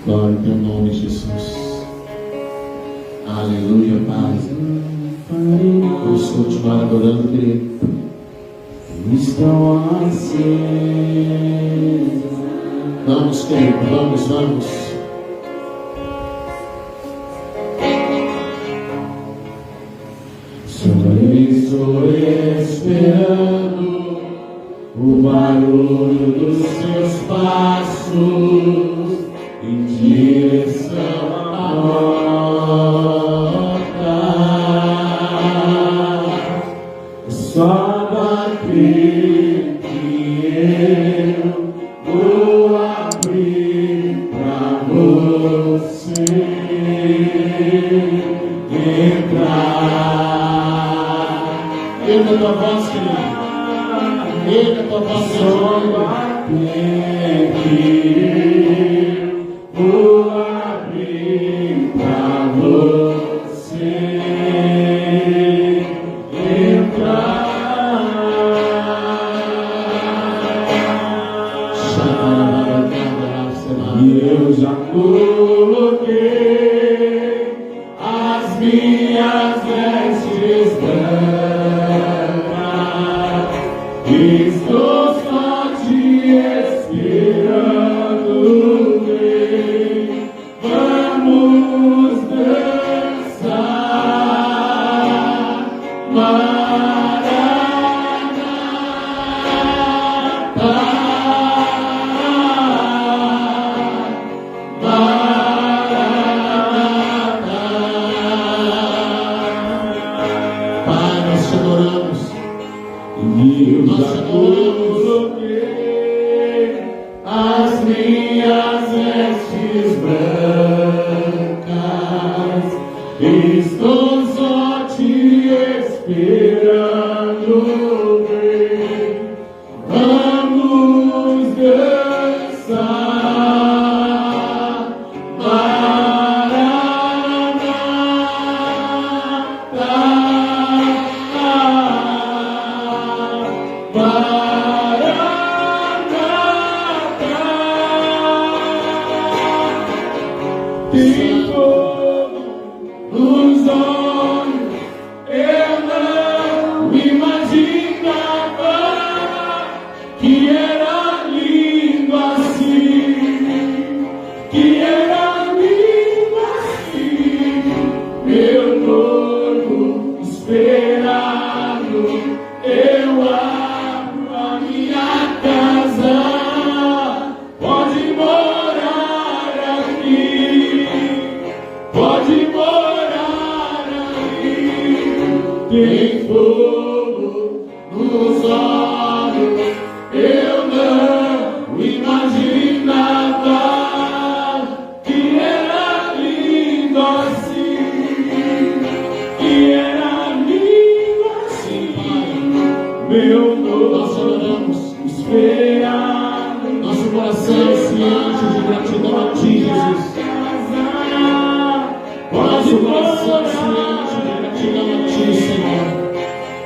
Glória ao teu nome, Jesus. Aleluia, Pai. Eu estou te adorando, querido. Estão acesas. Vamos, querido, vamos. Estou esperando o barulho dos seus passos em direção à porta. Só bater que eu vou abrir pra você entrar. Erga a tua voz, querido. Erga a tua voz, Só bater que eu vou abrir pra você entrar. E eu já coloquei as minhas vestes brancas, estou só te esperando, vem, vamos dançar, Nós te coloquei as minhas vestes brancas, estou só te esperando, vem, vamos dançar, tem fogo nos olhos, eu não imaginava que era lindo assim, meu noivo esperado, eu abro a minha casa, pode morar aqui. Pode morar aí, tem fogo nos olhos, eu não imaginava que era lindo assim, meu noivo esperado, Nosso coração se enche de gratidão a ti, Jesus. Nosso coração se enche de gratidão a ti, Senhor.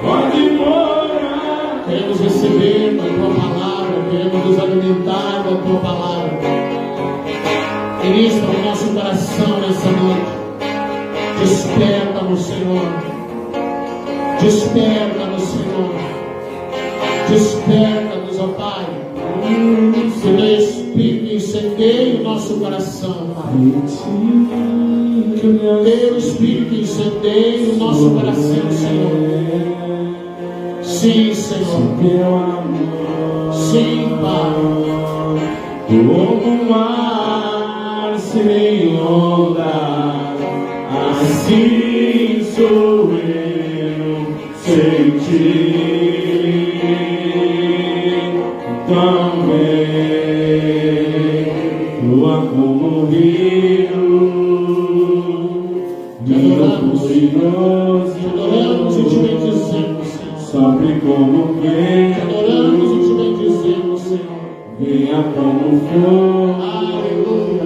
pode morar. Queremos receber da tua palavra, queremos nos alimentar da tua palavra. Ministra o nosso coração nessa noite. Desperta-nos, Senhor. Desperta-nos, Senhor. Desperta-nos, ó Pai. Que o teu Espírito incendeie o nosso coração, Pai. Que o teu Espírito incendeie o nosso coração, Senhor. Sim, Senhor. Teu amor, Sim, Pai. como um mar sem onda, assim sou eu sem ti. Também tua como rio, Te adoramos e te bendizemos, Senhor. sofre como Te adoramos e te bendizemos, Senhor. venha como flor. Aleluia.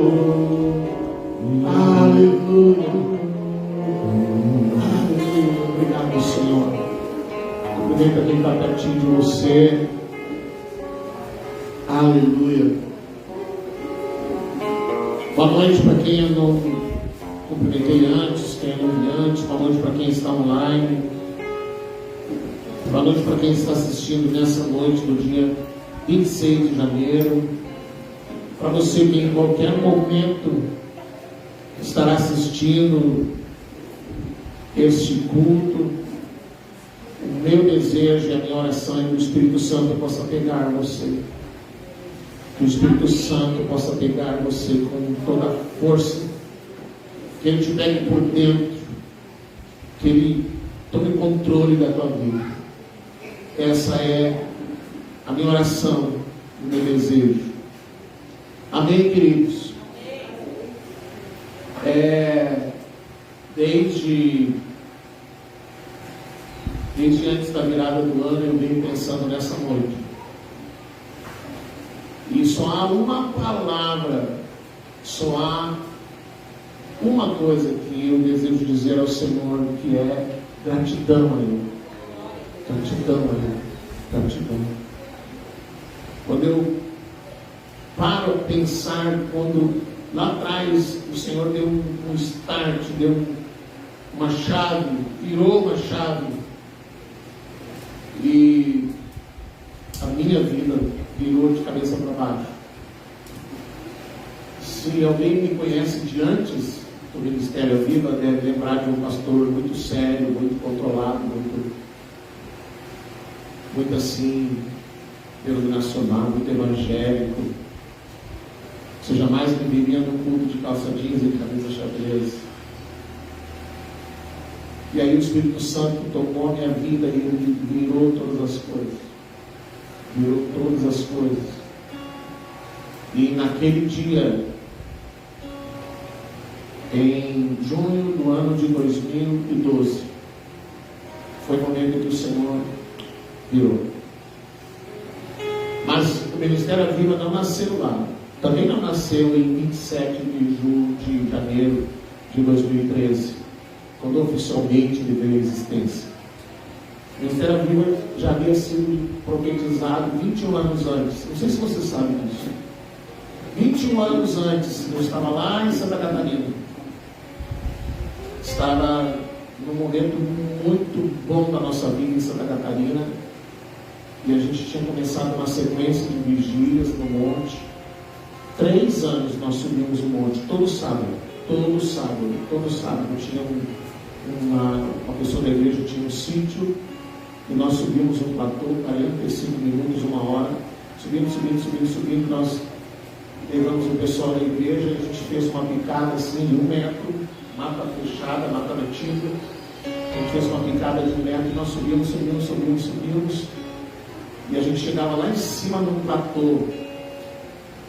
Aleluia. Aleluia. Obrigado, Senhor. Cumprimenta quem está pertinho de você. Aleluia. Boa noite para quem eu não cumprimentei antes, quem eu não vi antes. Boa noite para quem está online. Boa noite para quem está assistindo nessa noite do dia 26 de janeiro. Para você que em qualquer momento estará assistindo este culto, o meu desejo e a minha oração é que o Espírito Santo possa pegar você. Que o Espírito Santo possa pegar você com toda a força. Que Ele te pegue por dentro. Que Ele tome controle da tua vida. Essa é a minha oração, o meu desejo. Amém, queridos? Desde antes da virada do ano eu venho pensando nessa noite. E só há uma palavra, só há uma coisa que eu desejo dizer ao Senhor, que é gratidão a Ele. Gratidão a Ele. Gratidão. Quando eu paro a pensar, quando lá atrás o Senhor deu um start, deu uma chave, virou uma chave, e a minha vida virou de cabeça para baixo. Se alguém me conhece de antes do Ministério Viva, deve lembrar de um pastor muito sério, muito controlado, muito assim, denominacional, muito evangélico. Você jamais me viria no culto de calça jeans e camisa xadrez. E aí o Espírito Santo tomou a minha vida e ele virou todas as coisas. Virou todas as coisas. E naquele dia, em junho do ano de 2012, foi o momento que o Senhor virou. Mas o Ministério Viva não nasceu lá. Também não nasceu em 27 de janeiro de 2013, quando oficialmente ele veio à existência. O Ministério Viva já havia sido profetizado 21 anos antes. Não sei se você sabe disso. 21 anos antes, eu estava lá em Santa Catarina. Estava num momento muito bom da nossa vida em Santa Catarina. E a gente tinha começado uma sequência de vigílias no monte. 3 anos nós subimos o monte, todo sábado. Tinha uma pessoa da igreja tinha um sítio, e nós subimos um platô, 45 minutos, 1 hora, subindo, nós levamos o pessoal da igreja, a gente fez uma picada assim de 1 metro, mata fechada, mata nativa, a gente fez uma picada de 1 metro, e nós subimos, e a gente chegava lá em cima num platô,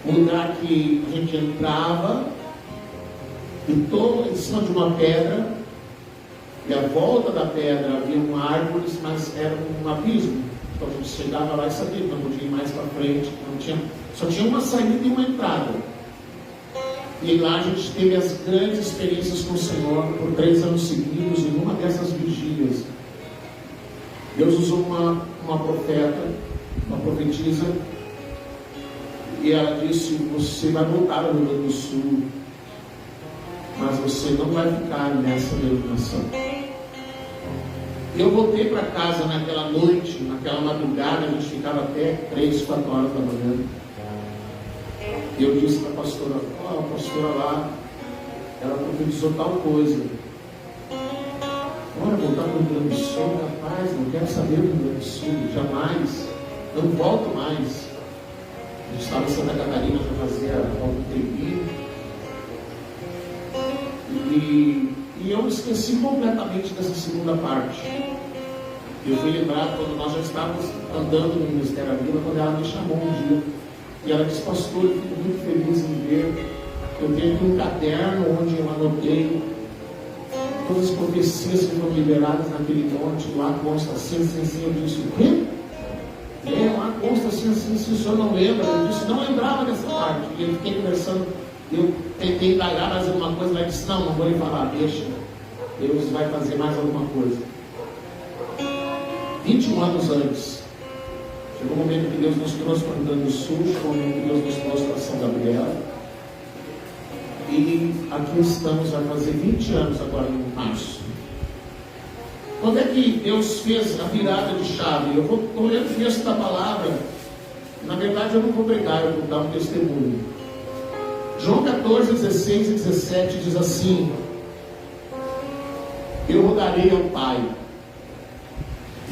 um lugar que a gente entrava, e todo em cima de uma pedra, e à volta da pedra havia árvores, mas era um abismo. Então a gente chegava lá e sabia que não podia ir mais para frente, só tinha uma saída e uma entrada. E lá a gente teve as grandes experiências com o Senhor por 3 anos seguidos, e numa dessas vigílias, Deus usou uma profeta, uma profetisa, e ela disse: você vai voltar ao Rio Grande do Sul, mas você não vai ficar nessa denominação. Eu voltei para casa naquela noite, naquela madrugada, a gente ficava até 3, 4 horas da manhã. E eu disse para a pastora: a pastora lá, ela profetizou tal coisa. Olha, voltar para o Rio Grande do Sul, rapaz, não quero saber do Rio Grande do Sul, jamais, não volto mais. A gente estava em Santa Catarina, já fazia algum tempinho. E eu esqueci completamente dessa segunda parte. Eu fui lembrar quando nós já estávamos andando no Ministério Viva, quando ela me chamou um dia. E ela disse: pastor, eu fico muito feliz em ver. Eu tenho aqui um caderno onde eu anotei todas as profecias que foram liberadas naquele monte. Lá consta assim. Eu disse: o quê? Lá consta assim, se o senhor não lembra. Eu disse: não lembrava dessa parte. E eu fiquei conversando, eu tentei indagar mais alguma coisa, ela disse: não vou lhe falar, deixa, Deus vai fazer mais alguma coisa. 21 anos antes, chegou o momento que Deus nos trouxe para o Rio Grande do Sul, chegou o momento que Deus nos trouxe para São Gabriel. aqui estamos, vai fazer 20 anos agora em março. Quando é que Deus fez a virada de chave? Eu vou ler o texto da palavra. Na verdade eu não vou pregar, eu vou dar um testemunho. João 14, 16 e 17 diz assim: eu rogarei ao Pai,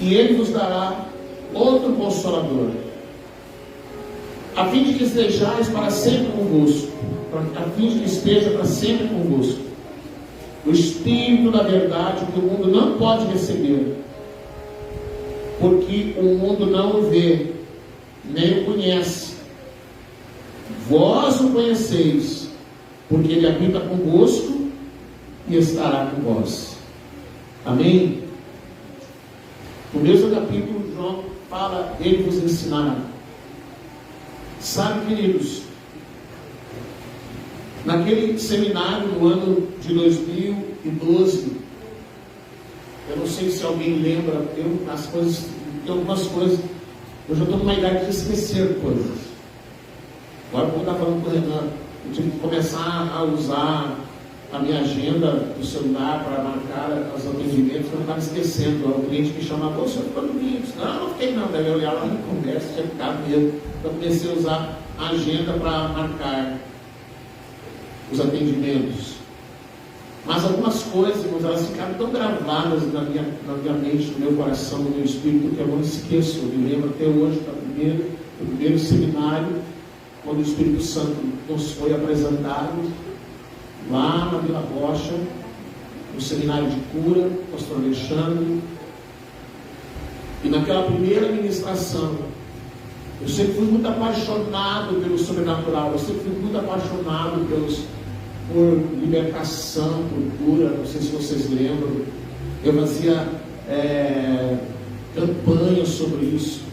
e Ele vos dará outro Consolador, a fim de que estejais para sempre convosco, a fim de que esteja para sempre convosco, o Espírito da verdade, que o mundo não pode receber, porque o mundo não o vê, nem o conhece. Vós o conheceis, porque Ele habita convosco e estará com vós. Amém? No mesmo capítulo, João fala: Ele vos ensinará. Sabe, queridos, naquele seminário no ano de 2012, eu não sei se alguém lembra, algumas coisas, eu já estou numa idade de esquecer coisas. Agora, como eu estava falando com o Renan, eu tive que começar a usar a minha agenda do celular para marcar os atendimentos, eu não estava esquecendo. O cliente me chamava: o senhor ficou dormindo? Não fiquei não. Daí eu olhava na conversa, tinha ficado mesmo. Então eu comecei a usar a agenda para marcar os atendimentos. Mas algumas coisas, irmãos, elas ficaram tão gravadas na minha mente, no meu coração, no meu espírito, que eu não esqueço. Eu me lembro até hoje do primeiro seminário, quando o Espírito Santo nos foi apresentado lá na Vila Rocha, no seminário de cura, pastor Alexandre. E naquela primeira ministração, eu sempre fui muito apaixonado pelo sobrenatural, eu sempre fui muito apaixonado por libertação, por cura. Não sei se vocês lembram, eu fazia campanhas sobre isso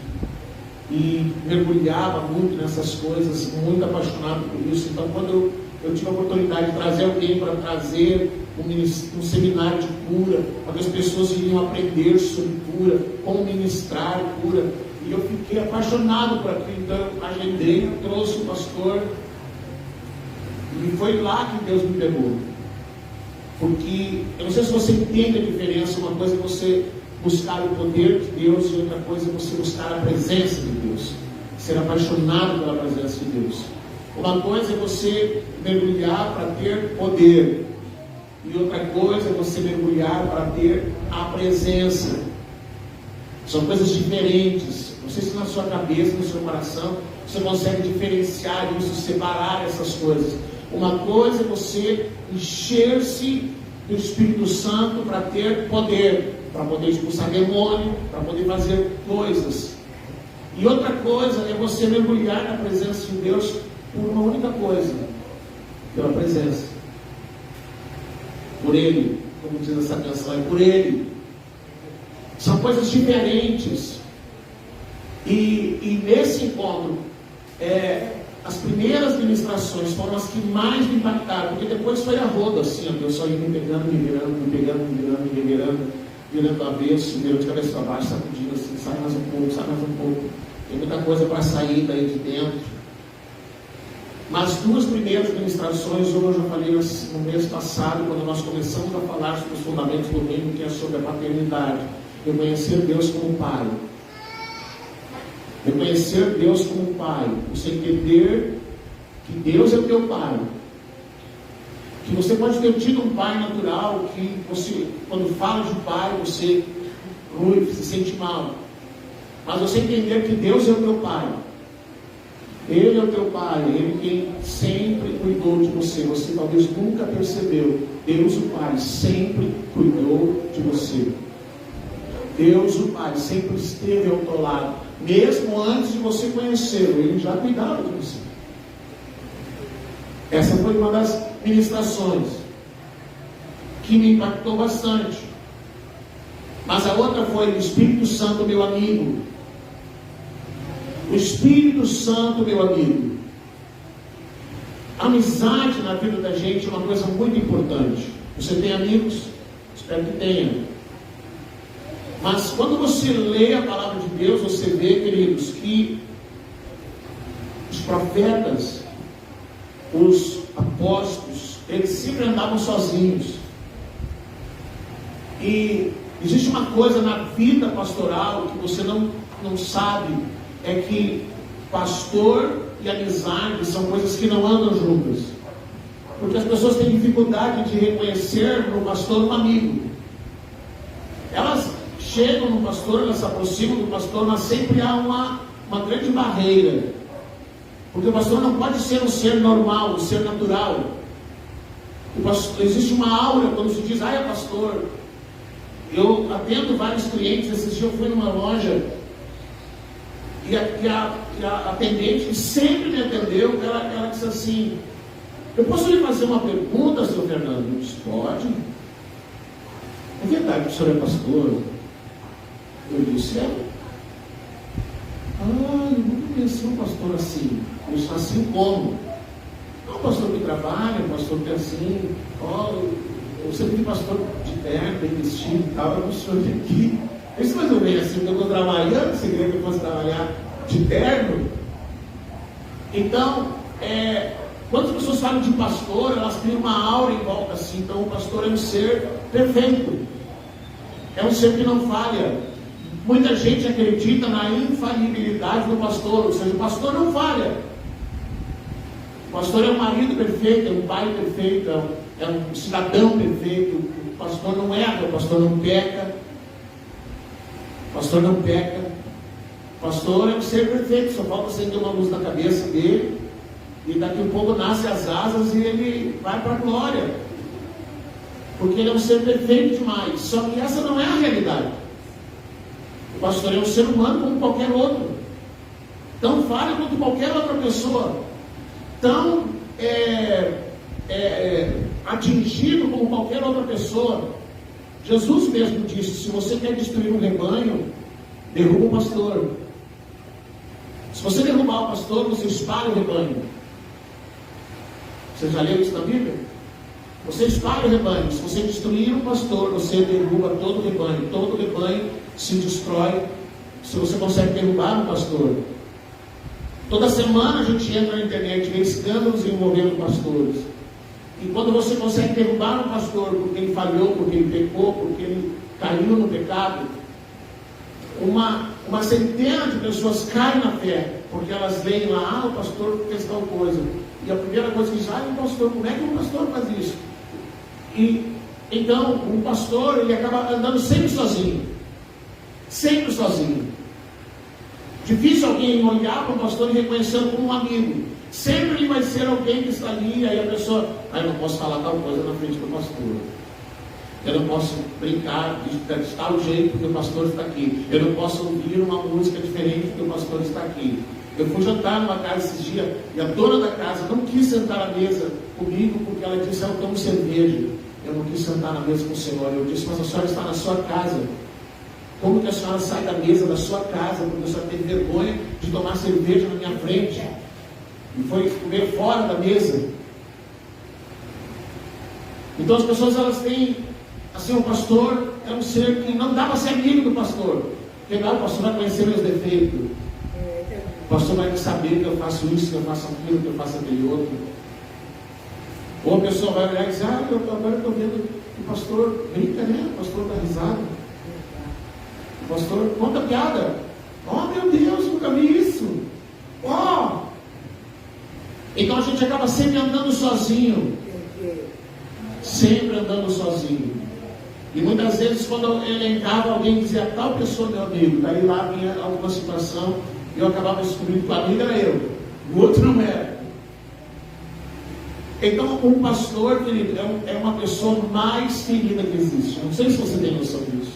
e mergulhava muito nessas coisas, muito apaixonado por isso. Então, quando eu tive a oportunidade de trazer alguém para trazer um seminário de cura, onde as pessoas iriam aprender sobre cura, como ministrar cura, e eu fiquei apaixonado por aquilo. Então agendei, trouxe o pastor, e foi lá que Deus me pegou. Porque eu não sei se você entende a diferença. Uma coisa é você buscar o poder de Deus, e outra coisa é você buscar a presença de Deus, ser apaixonado pela presença de Deus. Uma coisa é você mergulhar para ter poder, e outra coisa é você mergulhar para ter a presença. São coisas diferentes. Não sei se na sua cabeça, no seu coração, você consegue diferenciar isso, separar essas coisas. Uma coisa é você encher-se do Espírito Santo para ter poder, para poder expulsar demônio, para poder fazer coisas. E outra coisa é você mergulhar na presença de Deus por uma única coisa: pela presença. Por Ele, como diz essa canção, é por Ele. São coisas diferentes. E nesse encontro, as primeiras ministrações foram as que mais me impactaram, porque depois foi a roda, assim, Deus só ia me pegando, me virando, virando avesso, virando de cabeça para baixo, sacudindo assim: sai mais um pouco, tem muita coisa para sair daí de dentro. Mas duas primeiras ministrações, uma eu já falei no mês passado, quando nós começamos a falar sobre os fundamentos do reino, que é sobre a paternidade. Reconhecer Deus como Pai. Reconhecer Deus como Pai. Você entender que Deus é o teu Pai. Que você pode ter tido um pai natural, que você, quando fala de pai, você se sente mal. Mas você entender que Deus é o teu Pai. Ele é o teu Pai, Ele quem sempre cuidou de você. Você talvez nunca percebeu. Deus, o Pai, sempre cuidou de você. Deus, o Pai, sempre esteve ao teu lado. Mesmo antes de você conhecê-lo, Ele já cuidava de você. Essa foi uma das ministrações que me impactou bastante. Mas a outra foi o Espírito Santo, meu amigo. O Espírito Santo, meu amigo. A amizade na vida da gente é uma coisa muito importante. Você tem amigos? Espero que tenha. Mas quando você lê a palavra de Deus, você vê, queridos, que os profetas, os apóstolos, eles sempre andavam sozinhos. E existe uma coisa na vida pastoral que você não sabe, é que pastor e amizade são coisas que não andam juntas. Porque as pessoas têm dificuldade de reconhecer no pastor um amigo. Elas chegam no pastor, elas se aproximam do pastor, mas sempre há uma grande barreira. Porque o pastor não pode ser um ser normal, um ser natural. Existe uma aura quando se diz, é pastor. Eu atendo vários clientes. Esses dias eu fui numa loja e a atendente sempre me atendeu. Ela disse assim: eu posso lhe fazer uma pergunta, seu Fernando? Eu disse: pode. É verdade que o senhor é pastor? Eu disse: é. Eu nunca conheci um pastor assim. Eu disse: assim como? Não, pastor que trabalha, pastor que é assim. Eu sempre vi pastor de terno, bem vestido e tal. Eu não sou aqui. Eu disse: mas eu venho assim, porque eu estou trabalhando. Você queria que eu fosse trabalhar de terno? Então, quando as pessoas falam de pastor, elas criam uma aura em volta assim. Então, o pastor é um ser perfeito. É um ser que não falha. Muita gente acredita na infalibilidade do pastor, ou seja, o pastor não falha. O pastor é um marido perfeito, é um pai perfeito, é um cidadão perfeito. O pastor não erra, o pastor não peca. O pastor não peca. O pastor é um ser perfeito, só falta acender uma luz na cabeça dele, e daqui a pouco nasce as asas e ele vai para a glória. Porque ele é um ser perfeito demais. Só que essa não é a realidade. O pastor é um ser humano como qualquer outro, tão falho quanto qualquer outra pessoa, tão atingido como qualquer outra pessoa. Jesus mesmo disse: se você quer destruir um rebanho, derruba o pastor. Se você derrubar o pastor, você espalha o rebanho. Você já leu isso na Bíblia? Você espalha o rebanho. Se você destruir um pastor, você derruba todo o rebanho. Todo o rebanho se destrói se você consegue derrubar um pastor. Toda semana a gente entra na internet e vê escândalos envolvendo pastores. E quando você consegue derrubar um pastor porque ele falhou, porque ele pecou, porque ele caiu no pecado, uma centena de pessoas caem na fé, porque elas leem lá: o pastor fez tal coisa. E a primeira coisa que diz: o pastor, como é que um pastor faz isso? E então o pastor, ele acaba andando sempre sozinho. Sempre sozinho. Difícil alguém olhar para o pastor e reconhecê-lo como um amigo. Sempre ele vai ser alguém que está ali. Aí a pessoa: eu não posso falar tal coisa na frente do pastor. Eu não posso brincar de tal jeito porque o pastor está aqui. Eu não posso ouvir uma música diferente porque o pastor está aqui. Eu fui jantar numa casa esses dias e a dona da casa não quis sentar à mesa comigo porque ela disse: eu tomo cerveja. Eu não quis sentar na mesa com o senhor. Eu disse: mas a senhora está na sua casa. Como que a senhora sai da mesa da sua casa porque a senhora teve vergonha de tomar cerveja na minha frente e foi comer fora da mesa? Então as pessoas, elas têm assim: o pastor é um ser que não dá para ser amigo do pastor. Porque o pastor vai conhecer meus defeitos. O pastor vai saber que eu faço isso, que eu faço aquilo, que eu faço aquele outro. Ou a pessoa vai olhar e dizer: agora eu estou vendo que o pastor brinca, né? O pastor dá risada. O pastor conta piada. Meu Deus, nunca vi isso. Então a gente acaba sempre andando sozinho. Sempre andando sozinho. E muitas vezes, quando eu elencava, alguém dizia: tal pessoa, meu amigo. Daí lá vinha alguma situação e eu acabava descobrindo que o amigo era eu, o outro não era. Então, um pastor, querido, é uma pessoa mais ferida que existe. Não sei se você tem noção disso.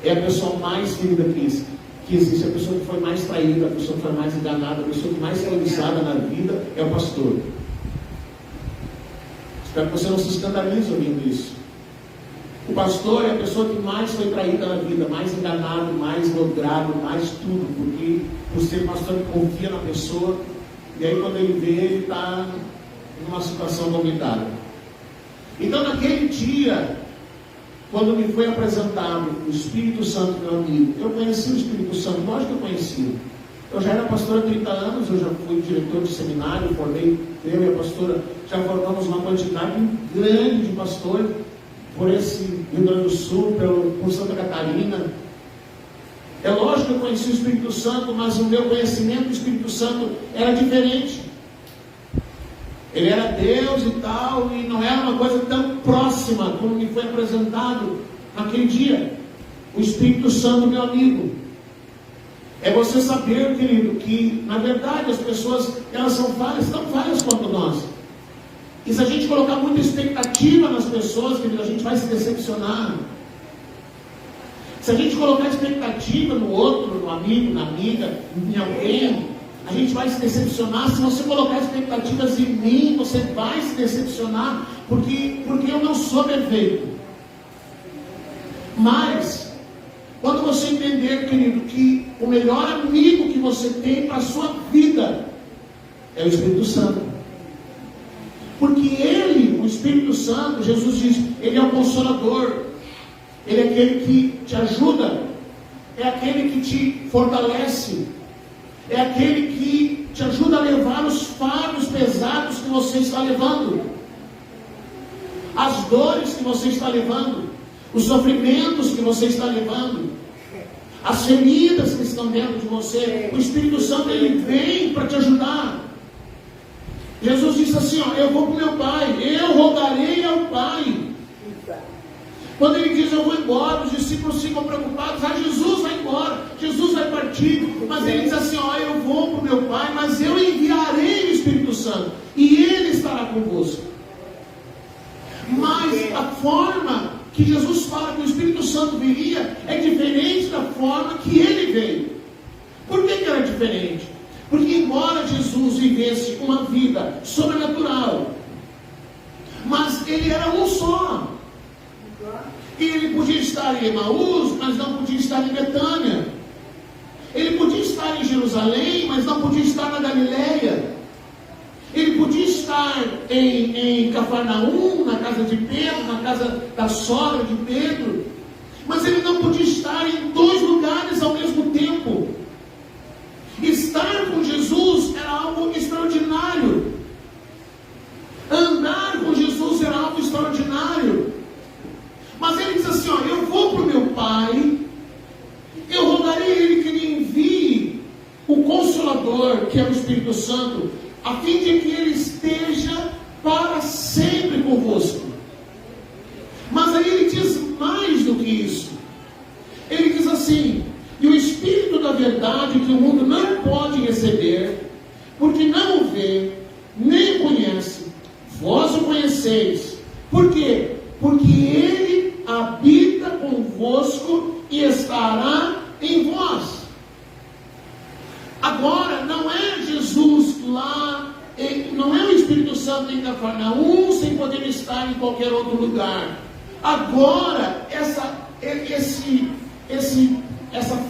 É a pessoa mais ferida que existe. A pessoa que foi mais traída, a pessoa que foi mais enganada, a pessoa que mais foi usada na vida é o pastor. Espero que você não se escandalize ouvindo isso. O pastor é a pessoa que mais foi traída na vida, mais enganado, mais logrado, mais tudo, porque por ser pastor ele confia na pessoa, e aí quando ele vê, ele está numa situação complicada. Então naquele dia, quando me foi apresentado o Espírito Santo, meu amigo, eu conheci o Espírito Santo, lógico que eu conhecia. Eu já era pastor há 30 anos, eu já fui diretor de seminário, formei, eu e a pastora já formamos uma quantidade grande de pastores por esse Rio Grande do Sul, por Santa Catarina. É lógico que eu conheci o Espírito Santo, mas o meu conhecimento do Espírito Santo era diferente. Ele era Deus e tal, e não era uma coisa tão próxima como me foi apresentado naquele dia. O Espírito Santo, meu amigo, é você saber, querido, que na verdade as pessoas, elas são falhas, tão falhas quanto nós. E se a gente colocar muita expectativa nas pessoas, querido, a gente vai se decepcionar. Se a gente colocar expectativa no outro, no amigo, na amiga, em alguém, a gente vai se decepcionar. Se você colocar expectativas em mim, você vai se decepcionar, porque eu não sou perfeito. Mas quando você entender, querido, que o melhor amigo que você tem para a sua vida é o Espírito Santo. Porque Ele, o Espírito Santo, Jesus diz, Ele é o Consolador. Ele é aquele que te ajuda. É aquele que te fortalece. É aquele que te ajuda a levar os fardos pesados que você está levando. As dores que você está levando. Os sofrimentos que você está levando, as feridas que estão dentro de você. O Espírito Santo, ele vem para te ajudar. Jesus disse assim, ó, eu vou para o meu Pai, eu rogarei ao Pai. Quando ele diz eu vou embora, os discípulos ficam preocupados, Jesus vai embora, Jesus vai partir, mas ele diz assim, ó, eu vou para o meu Pai, mas eu enviarei o Espírito Santo, e ele estará convosco. Mas a forma que Jesus fala que o Espírito Santo viria é diferente da forma que ele veio. Por que era diferente? Porque embora Jesus vivesse uma vida sobrenatural, mas ele era um só. E ele podia estar em Emaús, mas não podia estar em Betânia. Ele podia estar em Jerusalém, mas não podia estar na Galileia. Ele podia estar em Cafarnaum, na casa de Pedro, na casa da sogra de Pedro, mas ele não podia estar em dois lugares ao mesmo tempo. Estar com Jesus era algo extraordinário. Andar com Jesus era algo extraordinário. Mas ele diz assim, ó, eu vou para o meu Pai, eu rogarei a Ele que lhe envie o Consolador, que é o Espírito Santo, a fim de que Ele esteja para sempre convosco. Mas aí ele diz mais do que isso. Ele diz assim, e o Espírito da verdade que o mundo não pode receber, porque não o vê, nem o conhece, vós o conheceis. Por quê? Porque Ele habita convosco e estará em vós. Agora, não é Jesus lá, não é o Espírito Santo em Cafarnaum, sem poder estar em qualquer outro lugar. Agora, essa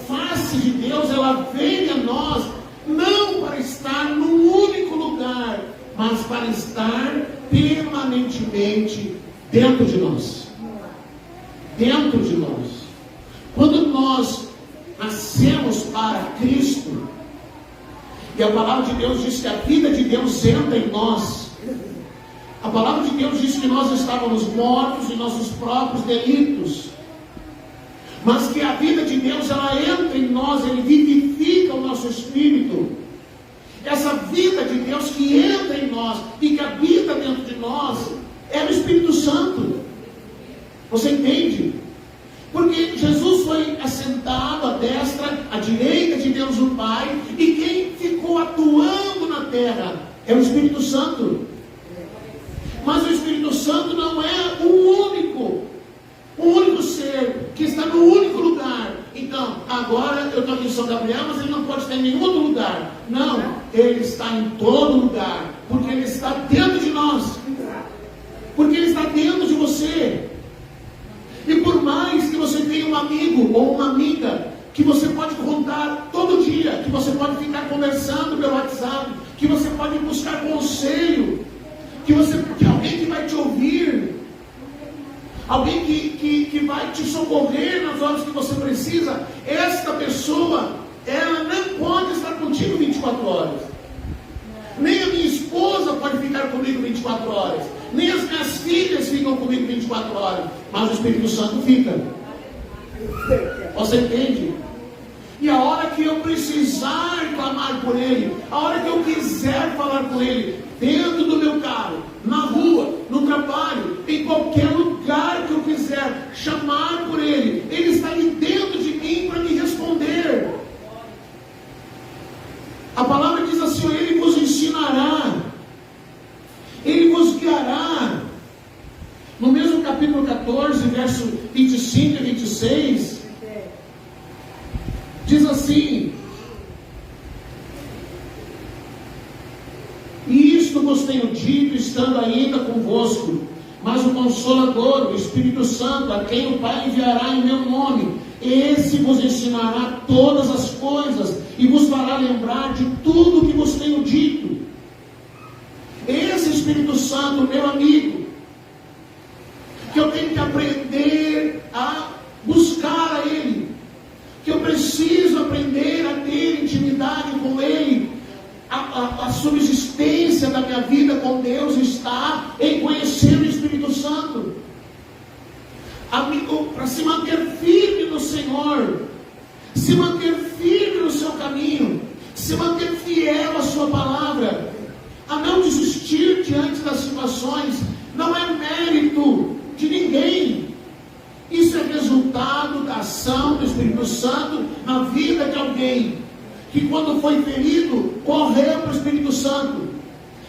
face de Deus, ela vem a nós, não para estar num único lugar, mas para estar permanentemente dentro de nós. Dentro de nós. Quando nós nascemos para Cristo, e a palavra de Deus diz que a vida de Deus entra em nós. A palavra de Deus diz que nós estávamos mortos em nossos próprios delitos, mas que a vida de Deus, ela entra em nós, Ele vivifica o nosso espírito. Essa vida de Deus que entra em nós e que habita dentro de nós é o Espírito Santo. Você entende? Porque Jesus foi assentado à destra, à direita de Deus o Pai, e quem ficou atuando na terra é o Espírito Santo. Mas o Espírito Santo não é o único ser que está no único lugar. Então, agora eu estou aqui em São Gabriel, mas ele não pode estar em nenhum outro lugar. Não, ele está em todo lugar, porque ele está dentro de nós, porque ele está dentro de você. E por mais que você tenha um amigo ou uma amiga que você pode contar todo dia, que você pode ficar conversando pelo WhatsApp, que você pode buscar conselho, que alguém que vai te ouvir, alguém que vai te socorrer nas horas que você precisa, esta pessoa ela não pode estar contigo 24 horas. Nem a minha esposa pode ficar comigo 24 horas. Nem as minhas filhas ficam comigo 24 horas. Mas o Espírito Santo fica. Você entende? E a hora que eu precisar clamar por Ele, a hora que eu quiser falar com Ele, dentro do meu carro, na rua, no trabalho, em qualquer lugar que eu quiser chamar por Ele, Ele está ali dentro de mim para me responder. A palavra diz assim: Ele vos ensinará, Ele vos guiará. No mesmo capítulo 14, verso 25 e 26, diz assim: e isto vos tenho dito, estando ainda convosco, mas o Consolador, o Espírito Santo, a quem o Pai enviará em meu nome, esse vos ensinará todas as coisas e vos fará lembrar de tudo o que vos tenho dito. Esse Espírito Santo, meu amigo, que eu tenho que aprender a buscar a Ele, que eu preciso aprender a ter intimidade com Ele. A subsistência da minha vida com Deus está em conhecer o Espírito Santo. Amigo, para se manter firme no Senhor, se manter firme no seu caminho, se manter fiel à sua palavra, a não desistir diante das situações, não é mérito de ninguém. Isso é resultado da ação do Espírito Santo na vida de alguém que, quando foi ferido, correu para o Espírito Santo,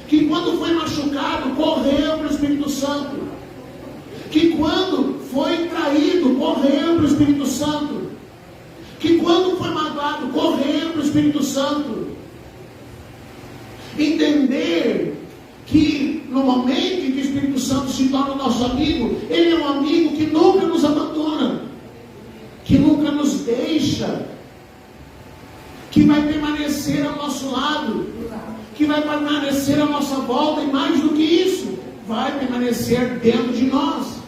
que quando foi machucado, correu para o Espírito Santo, que quando foi traído, correu para o Espírito Santo, que quando foi magoado, correu para o Espírito Santo. Entender que no momento em que o Espírito Santo se torna o nosso amigo, Ele é um amigo que nunca nos abandona, que nunca nos deixa, que vai permanecer ao nosso lado, que vai permanecer à nossa volta, e mais do que isso, vai permanecer dentro de nós.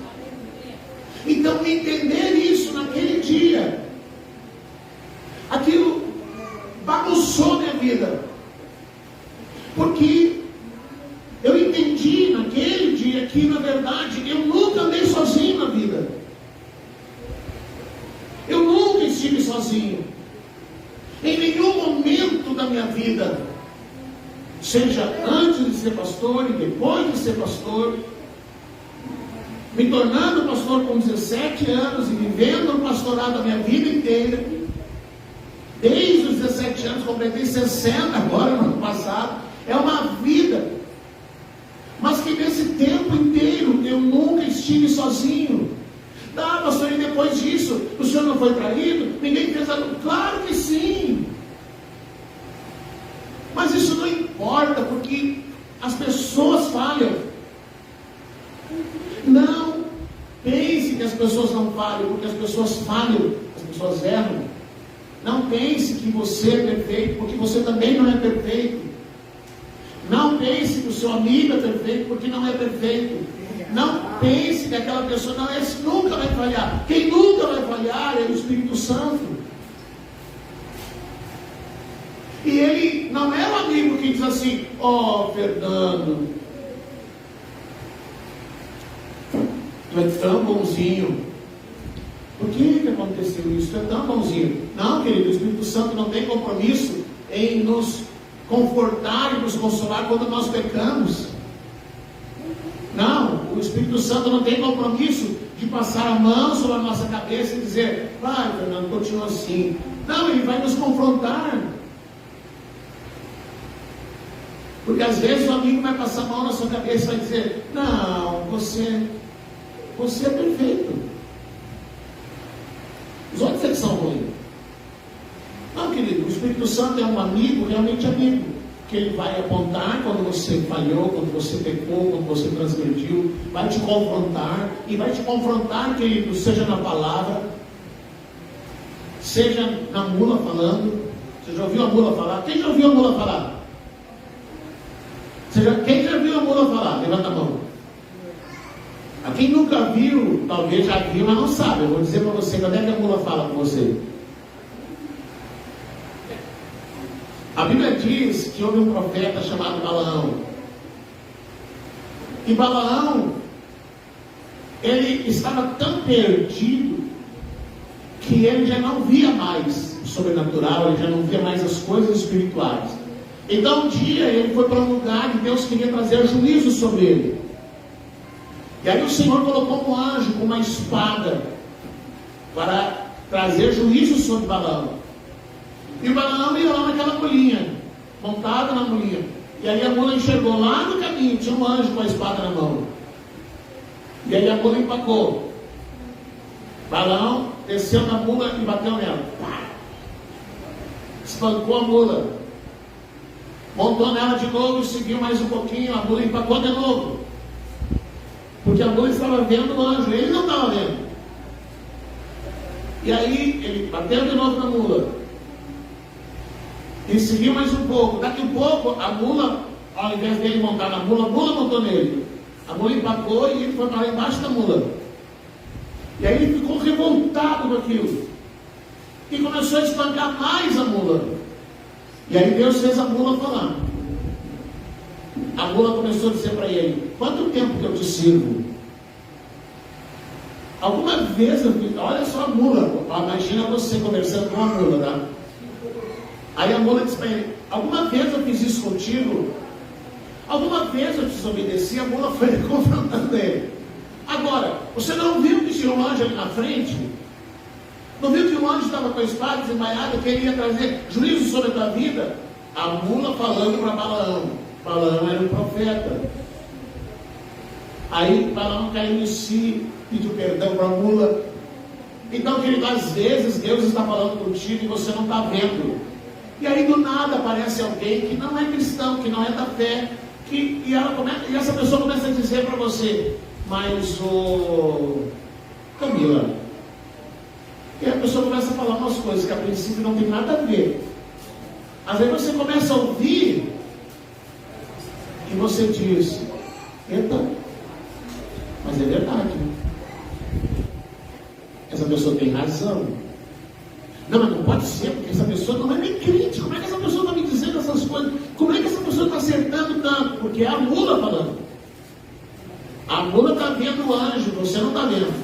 Então, entender isso naquele dia, aquilo bagunçou minha vida, porque eu entendi naquele dia que, na verdade, eu nunca andei sozinho na vida. Eu nunca estive sozinho. Em nenhum momento da minha vida, seja antes de ser pastor e depois de ser pastor, me tornando pastor com 17 anos e vivendo o pastorado a minha vida inteira, desde os 17 anos, completei 60 agora, no ano passado, é uma vida, mas que nesse tempo inteiro eu nunca estive sozinho. Ah, pastor, e depois disso, o senhor não foi traído? Ninguém fez nada? Claro que sim. Mas isso não importa, porque as pessoas falham. Não pense que as pessoas não falham, porque as pessoas falham, as pessoas erram. Não pense que você é perfeito, porque você também não é perfeito. Não pense que o seu amigo é perfeito, porque não é perfeito. Não pense que aquela pessoa não, esse nunca vai falhar. Quem nunca vai falhar é o Espírito Santo. E ele não é um amigo que diz assim: ó, Fernando, tu é tão bonzinho, por que aconteceu isso? Tu é tão bonzinho. Não, querido, o Espírito Santo não tem compromisso em nos confortar e nos consolar quando nós pecamos. Não, o Espírito Santo não tem compromisso de passar a mão sobre a nossa cabeça e dizer: vai, Fernando, continua assim. Não, ele vai nos confrontar. Porque às vezes o amigo vai passar a mão na sua cabeça e vai dizer: não, você é perfeito. Os outros é que são ruins. Não, querido, o Espírito Santo é um amigo, realmente amigo, que ele vai apontar quando você falhou, quando você pecou, quando você transgrediu, vai te confrontar, e vai te confrontar, querido, seja na palavra, seja na mula falando. Você já ouviu a mula falar? Quem já ouviu a mula falar? Quem já viu a mula falar? Levanta a mão. A quem nunca viu, talvez já viu, mas não sabe. Eu vou dizer para você, quando é que a mula fala com você? que houve um profeta chamado Balaão. E Balaão, ele estava tão perdido que ele já não via mais o sobrenatural, ele já não via mais as coisas espirituais. Então um dia ele foi para um lugar e Deus queria trazer juízo sobre ele. E aí o Senhor colocou um anjo com uma espada para trazer juízo sobre Balaão. E o Balaão ia lá naquela mulinha, montado na mulinha. E aí a mula enxergou lá no caminho, tinha um anjo com a espada na mão. E aí a mula empacou. Balaão desceu na mula e bateu nela. Pá! Espancou a mula. Montou nela de novo e seguiu mais um pouquinho. A mula empacou de novo. Porque a mula estava vendo o anjo, ele não estava vendo. E aí ele bateu de novo na mula. E seguiu mais um pouco. Daqui um pouco, a mula, ao invés dele montar na mula, a mula montou nele. A mula empacou e ele foi para embaixo da mula. E aí ele ficou revoltado com aquilo. E começou a espancar mais a mula. E aí Deus fez a mula falar. A mula começou a dizer para ele: quanto tempo que eu te sirvo? Alguma vez eu fiz, olha só a mula, imagina você conversando com a mula, tá? Aí a mula disse para ele: alguma vez eu fiz isso contigo? Alguma vez eu te desobedeci? A mula foi confrontando ele. Agora, você não viu que tinha um anjo ali na frente? Não viu que o anjo estava com a espada desembainhada, que ele ia trazer juízo sobre a tua vida? A mula falando para Balaão. Balaão era um profeta. Aí Balaão caiu em si, pediu perdão para a mula. Então, querido, às vezes Deus está falando contigo e você não está vendo. E aí do nada aparece alguém que não é cristão, que não é da fé, e essa pessoa começa a dizer para você: mas Camila, e a pessoa começa a falar umas coisas que a princípio não tem nada a ver. Às vezes você começa a ouvir e você diz: eita, mas é verdade, essa pessoa tem razão. Não, mas não pode ser, porque essa pessoa não é nem crente. Como é que essa pessoa está me dizendo essas coisas? Como é que essa pessoa está acertando tanto? Porque é a mula falando. A mula está vendo o anjo, você não está vendo.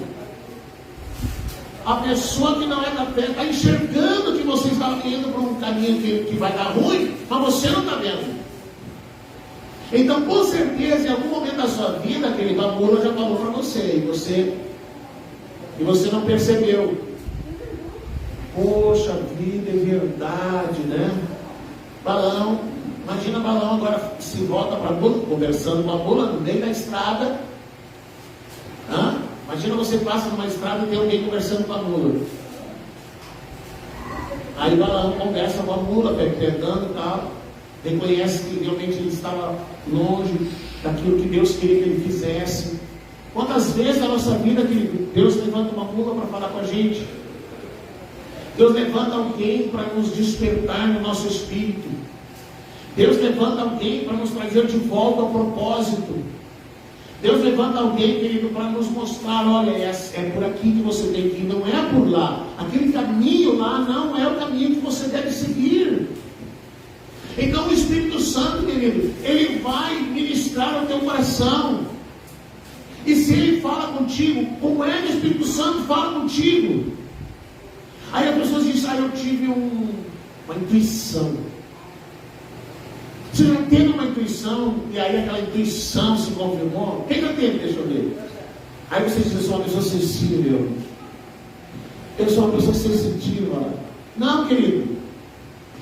A pessoa que não é da fé está enxergando que você está indo para um caminho que vai dar ruim, mas você não está vendo. Então, com certeza, em algum momento da sua vida, querido, a mula já falou para você, e você não percebeu. Poxa vida, é verdade, né? Balaão, imagina Balaão agora se volta para a mula, conversando com a mula no meio da estrada. Imagina você passa numa estrada e tem alguém conversando com a mula. Aí Balaão conversa com a mula, perguntando e tal. Reconhece que realmente ele estava longe daquilo que Deus queria que ele fizesse. Quantas vezes na nossa vida que Deus levanta uma mula para falar com a gente? Deus levanta alguém para nos despertar no nosso espírito. Deus levanta alguém para nos trazer de volta ao propósito. Deus levanta alguém, querido, para nos mostrar: olha, é por aqui que você tem que ir, não é por lá. Aquele caminho lá não é o caminho que você deve seguir. Então o Espírito Santo, querido, ele vai ministrar ao teu coração. E se ele fala contigo, como é que o Espírito Santo fala contigo? Aí as pessoas dizem: eu tive uma intuição. Você já teve uma intuição e aí aquela intuição se confirmou? Quem já teve? Deixa eu ver. Aí você diz: eu sou uma pessoa sensível. Eu sou uma pessoa sensitiva. Não, querido.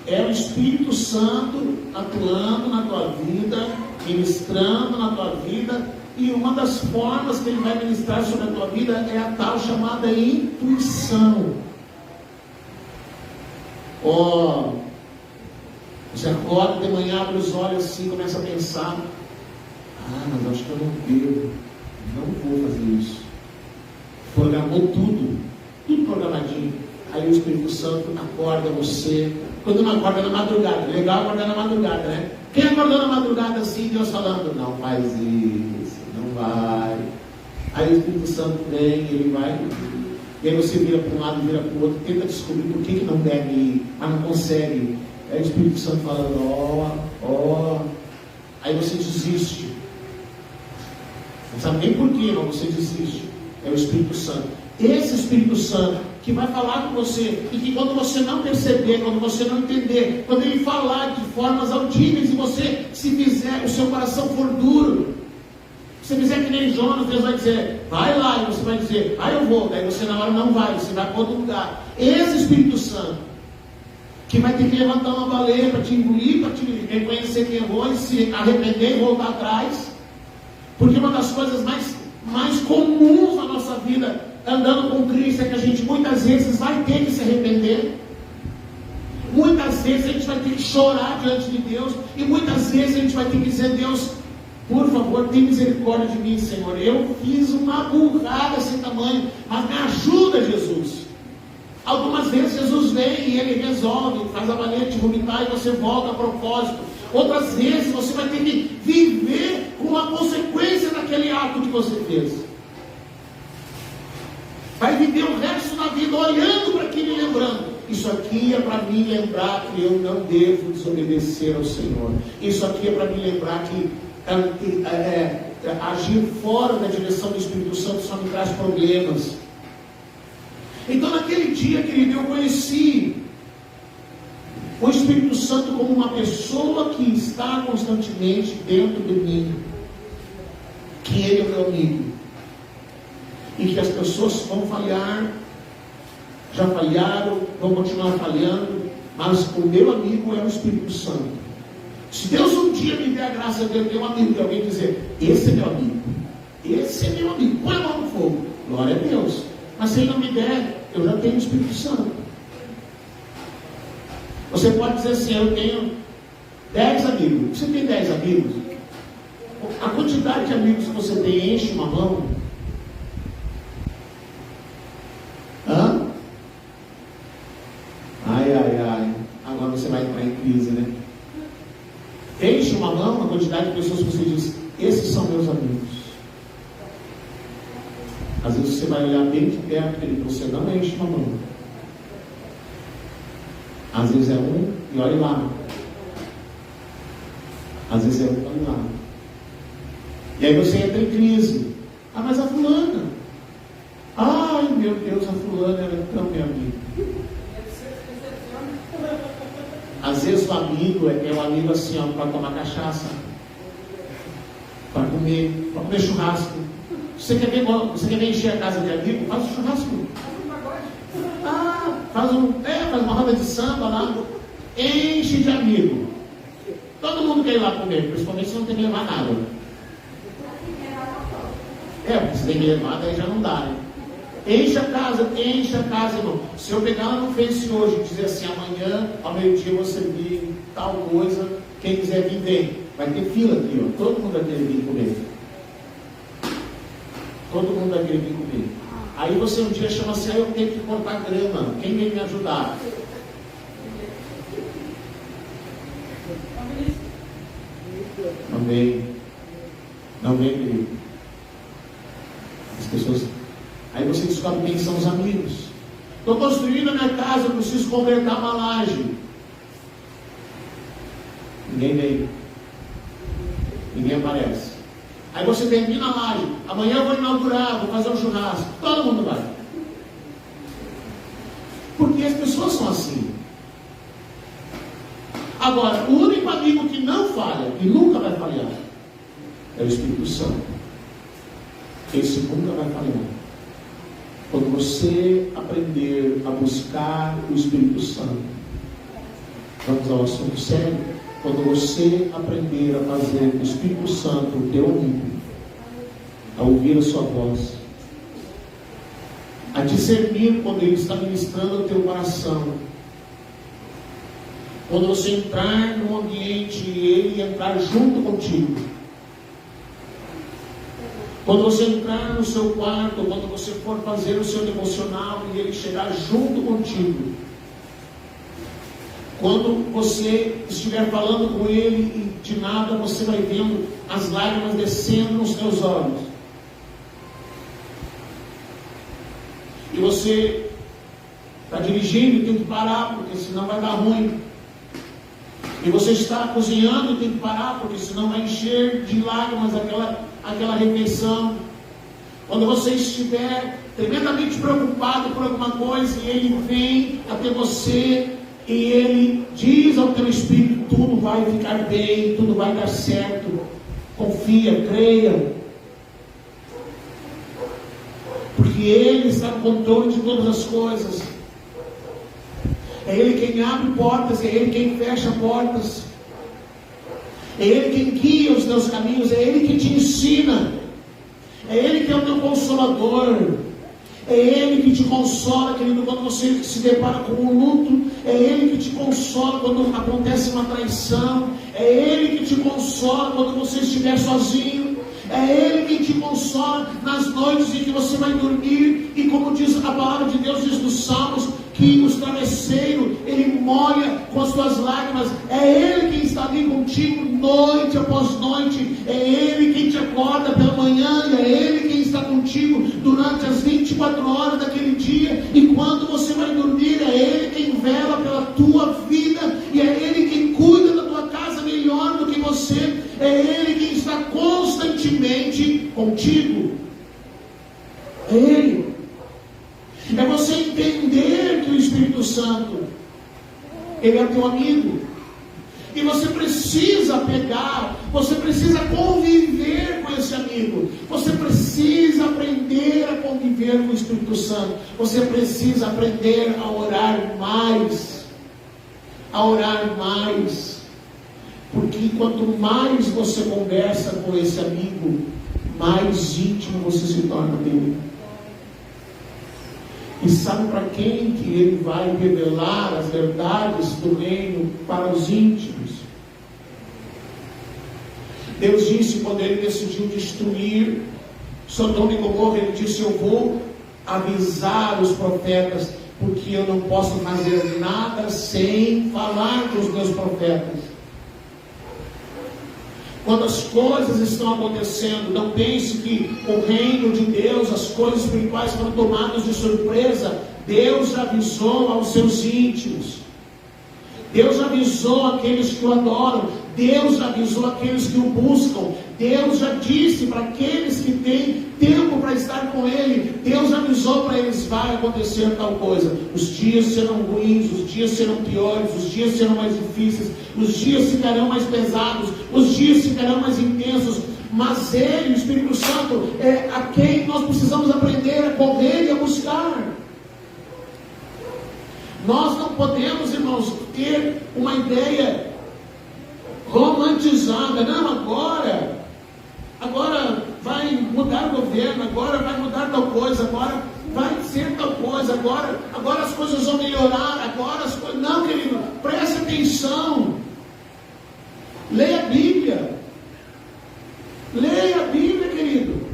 É o Espírito Santo atuando na tua vida, ministrando na tua vida. E uma das formas que ele vai ministrar sobre a tua vida é a tal chamada intuição. Você acorda de manhã, abre os olhos assim, começa a pensar: mas acho que eu não vou fazer isso. Programou tudo programadinho. Aí o Espírito Santo acorda você. Quando não acorda na madrugada, legal acordar na madrugada, né? Quem acordou na madrugada assim, Deus falando: não faz isso, não vai. Aí o Espírito Santo vem, ele vai. E aí você vira para um lado, vira para o outro, tenta descobrir por que não deve ir, mas não consegue. É o Espírito Santo falando, aí você desiste. Não sabe nem por quê, mas você desiste. É o Espírito Santo. Esse Espírito Santo que vai falar com você, e que quando você não perceber, quando você não entender, quando ele falar de formas audíveis e você se fizer, o seu coração for duro, se você fizer que nem Jonas, Deus vai dizer, vai lá, e você vai dizer, eu vou, daí você na hora não vai, você vai para outro lugar. Esse Espírito Santo que vai ter que levantar uma baleia para te engolir, para te reconhecer que errou e se arrepender e voltar atrás, porque uma das coisas mais comuns na nossa vida andando com Cristo é que a gente muitas vezes vai ter que se arrepender, muitas vezes a gente vai ter que chorar diante de Deus, e muitas vezes a gente vai ter que dizer, Deus, por favor, tem misericórdia de mim, Senhor, eu fiz uma burrada sem tamanho, mas me ajuda, Jesus. Algumas vezes Jesus vem e Ele resolve, faz a baleia te vomitar e você volta a propósito. Outras vezes você vai ter que viver com a consequência daquele ato que você fez. Vai viver o resto da vida olhando para aquilo e lembrando. Isso aqui é para me lembrar que eu não devo desobedecer ao Senhor. Isso aqui é para me lembrar que agir fora da direção do Espírito Santo só me traz problemas. Então naquele dia, querido, eu conheci o Espírito Santo como uma pessoa que está constantemente dentro de mim, que Ele é o meu amigo, e que as pessoas vão falhar, já falharam, vão continuar falhando, mas o meu amigo é o Espírito Santo. Se Deus um dia me der a graça de eu ter um amigo, de alguém dizer, esse é meu amigo, esse é meu amigo, põe a mão no fogo, glória a Deus. Mas se Ele não me der, eu já tenho o Espírito Santo. Você pode dizer assim, eu tenho 10 amigos. Você tem 10 amigos? A quantidade de amigos que você tem enche uma mão? Hã? Ai. Agora você vai entrar em crise, né? Enche uma mão a quantidade de pessoas que você diz, esses são meus amigos. Às vezes você vai olhar bem de perto e você não enche uma mão. Às vezes é um e olha lá. Às vezes é um e olha lá. E aí você entra em crise. Mas a fulana. Ai meu Deus, a fulana era tão minha amiga. Às vezes o amigo é um amigo assim, para tomar cachaça, para comer churrasco. Você quer ver encher a casa de amigo? Faz um churrasco. Faz uma roda de samba lá. Enche de amigo. Todo mundo quer ir lá comer, principalmente se não tem que levar nada. Porque se tem que levar, daí já não dá, né? Enche a casa, irmão. Se eu pegar lá no Face hoje e dizer assim, amanhã, ao meio-dia, eu vou servir tal coisa, quem quiser vir, vem. Vai ter fila aqui, ó. Todo mundo vai querer vir comer. Todo mundo vai querer vir comer. Aí você um dia chama assim, eu tenho que cortar grama. Quem vem me ajudar? Não vem, querido. As pessoas... Aí você descobre quem são os amigos. Estou construindo a minha casa, eu preciso completar uma laje. Ninguém vem. Ninguém aparece. Aí você termina a laje. Amanhã eu vou inaugurar, vou fazer um churrasco. Todo mundo vai. Porque as pessoas são assim. Agora, o único amigo que não falha, e nunca vai falhar, é o Espírito Santo. Esse nunca vai falhar. Quando você aprender a buscar o Espírito Santo, vamos ao assunto sério. Quando você aprender a fazer o Espírito Santo o teu amigo, a ouvir a sua voz, a discernir quando Ele está ministrando o teu coração, quando você entrar no ambiente e Ele entrar junto contigo, quando você entrar no seu quarto, quando você for fazer o seu devocional e Ele chegar junto contigo, quando você estiver falando com Ele e de nada você vai vendo as lágrimas descendo nos teus olhos, e você está dirigindo e tem que parar, porque senão vai dar ruim. E você está cozinhando e tem que parar, porque senão vai encher de lágrimas aquela refeição. Quando você estiver tremendamente preocupado por alguma coisa e ele vem até você e ele diz ao teu espírito: tudo vai ficar bem, tudo vai dar certo, confia, creia, porque ele está no controle de todas as coisas. É ele quem abre portas, é ele quem fecha portas, é ele quem guia os teus caminhos, é ele que te ensina, é ele que é o teu consolador, é ele que te consola, querido, quando você se depara com um luto, é ele que te consola quando acontece uma traição, é ele que te consola quando você estiver sozinho, é ele que te consola nas noites em que você vai dormir, e como diz a palavra de Deus, diz nos Salmos, que os travesseiros ele molha com as suas lágrimas. É ele quem está ali contigo noite após noite, é ele quem te acorda pela manhã, e é ele quem está contigo durante as 24 horas daquele dia, e quando você vai dormir, é ele quem vela pela tua vida, e é ele quem cuida da tua casa melhor do que você, é ele quem está constantemente contigo, é ele. É você entender que o Espírito Santo, ele é teu amigo, e você precisa pegar, você precisa conviver com esse amigo, você precisa aprender a conviver com o Espírito Santo, você precisa aprender a orar mais, porque quanto mais você conversa com esse amigo, mais íntimo você se torna dele. E sabe para quem que ele vai revelar as verdades do reino? Para os íntimos. Deus disse, quando ele decidiu destruir Sodoma e Gomorra, ele disse: eu vou avisar os profetas, porque eu não posso fazer nada sem falar com os meus profetas. Quando as coisas estão acontecendo, não pense que o reino de Deus, as coisas espirituais foram tomadas de surpresa. Deus já avisou aos seus íntimos, Deus já avisou aqueles que o adoram, Deus já avisou aqueles que o buscam, Deus já disse para aqueles que têm tempo para estar com Ele, Deus avisou para eles: vai acontecer tal coisa, os dias serão ruins, os dias serão piores, os dias serão mais difíceis, os dias ficarão mais pesados, os dias ficarão mais intensos, mas Ele, o Espírito Santo, é a quem nós precisamos aprender a correr e a buscar. Nós não podemos, irmãos, ter uma ideia romantizada. Não, agora vai mudar o governo, agora vai mudar tal coisa, agora vai ser tal coisa, agora as coisas vão melhorar, agora as coisas... Não, querido, preste atenção, leia a Bíblia, querido.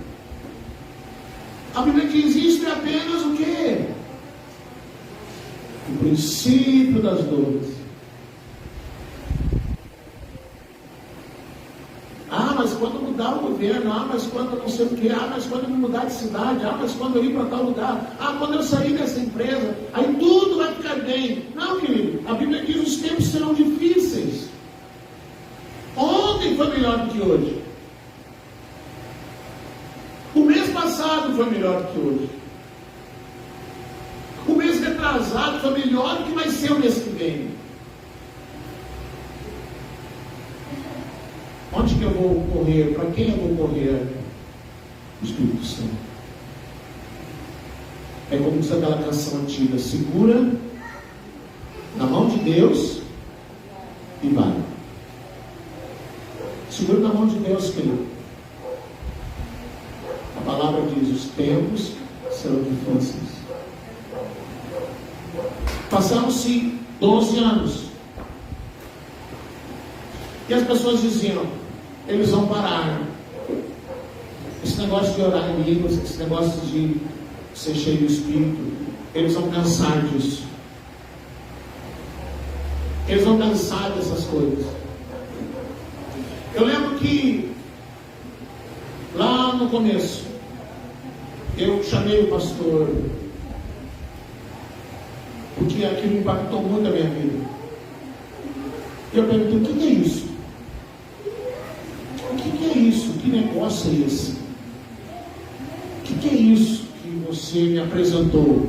A Bíblia diz: isto é apenas o quê? O princípio das dores. Mas quando mudar o governo, mas quando não sei o que, mas quando eu mudar de cidade, mas quando eu ir para tal lugar, quando eu sair dessa empresa, aí tudo vai ficar bem. Não, querido, a Bíblia diz: os tempos serão difíceis. Ontem foi melhor do que hoje. O mês passado foi melhor do que hoje. O mês retrasado foi melhor do que vai ser o mês que vem. Onde que eu vou correr? Para quem eu vou correr? O Espírito Santo. É como diz aquela canção antiga: segura na mão de Deus e vai. Segura na mão de Deus, querido. A palavra diz: os tempos serão difíceis. Passaram-se 12 anos. E as pessoas diziam: eles vão parar. Esse negócio de orar em línguas, esse negócio de ser cheio do Espírito, eles vão cansar disso. Eles vão cansar dessas coisas. Eu lembro que lá no começo eu chamei o pastor, porque aquilo impactou muito a minha vida. Eu perguntei: o que é isso? O que é isso? Que negócio é esse? O que é isso que você me apresentou?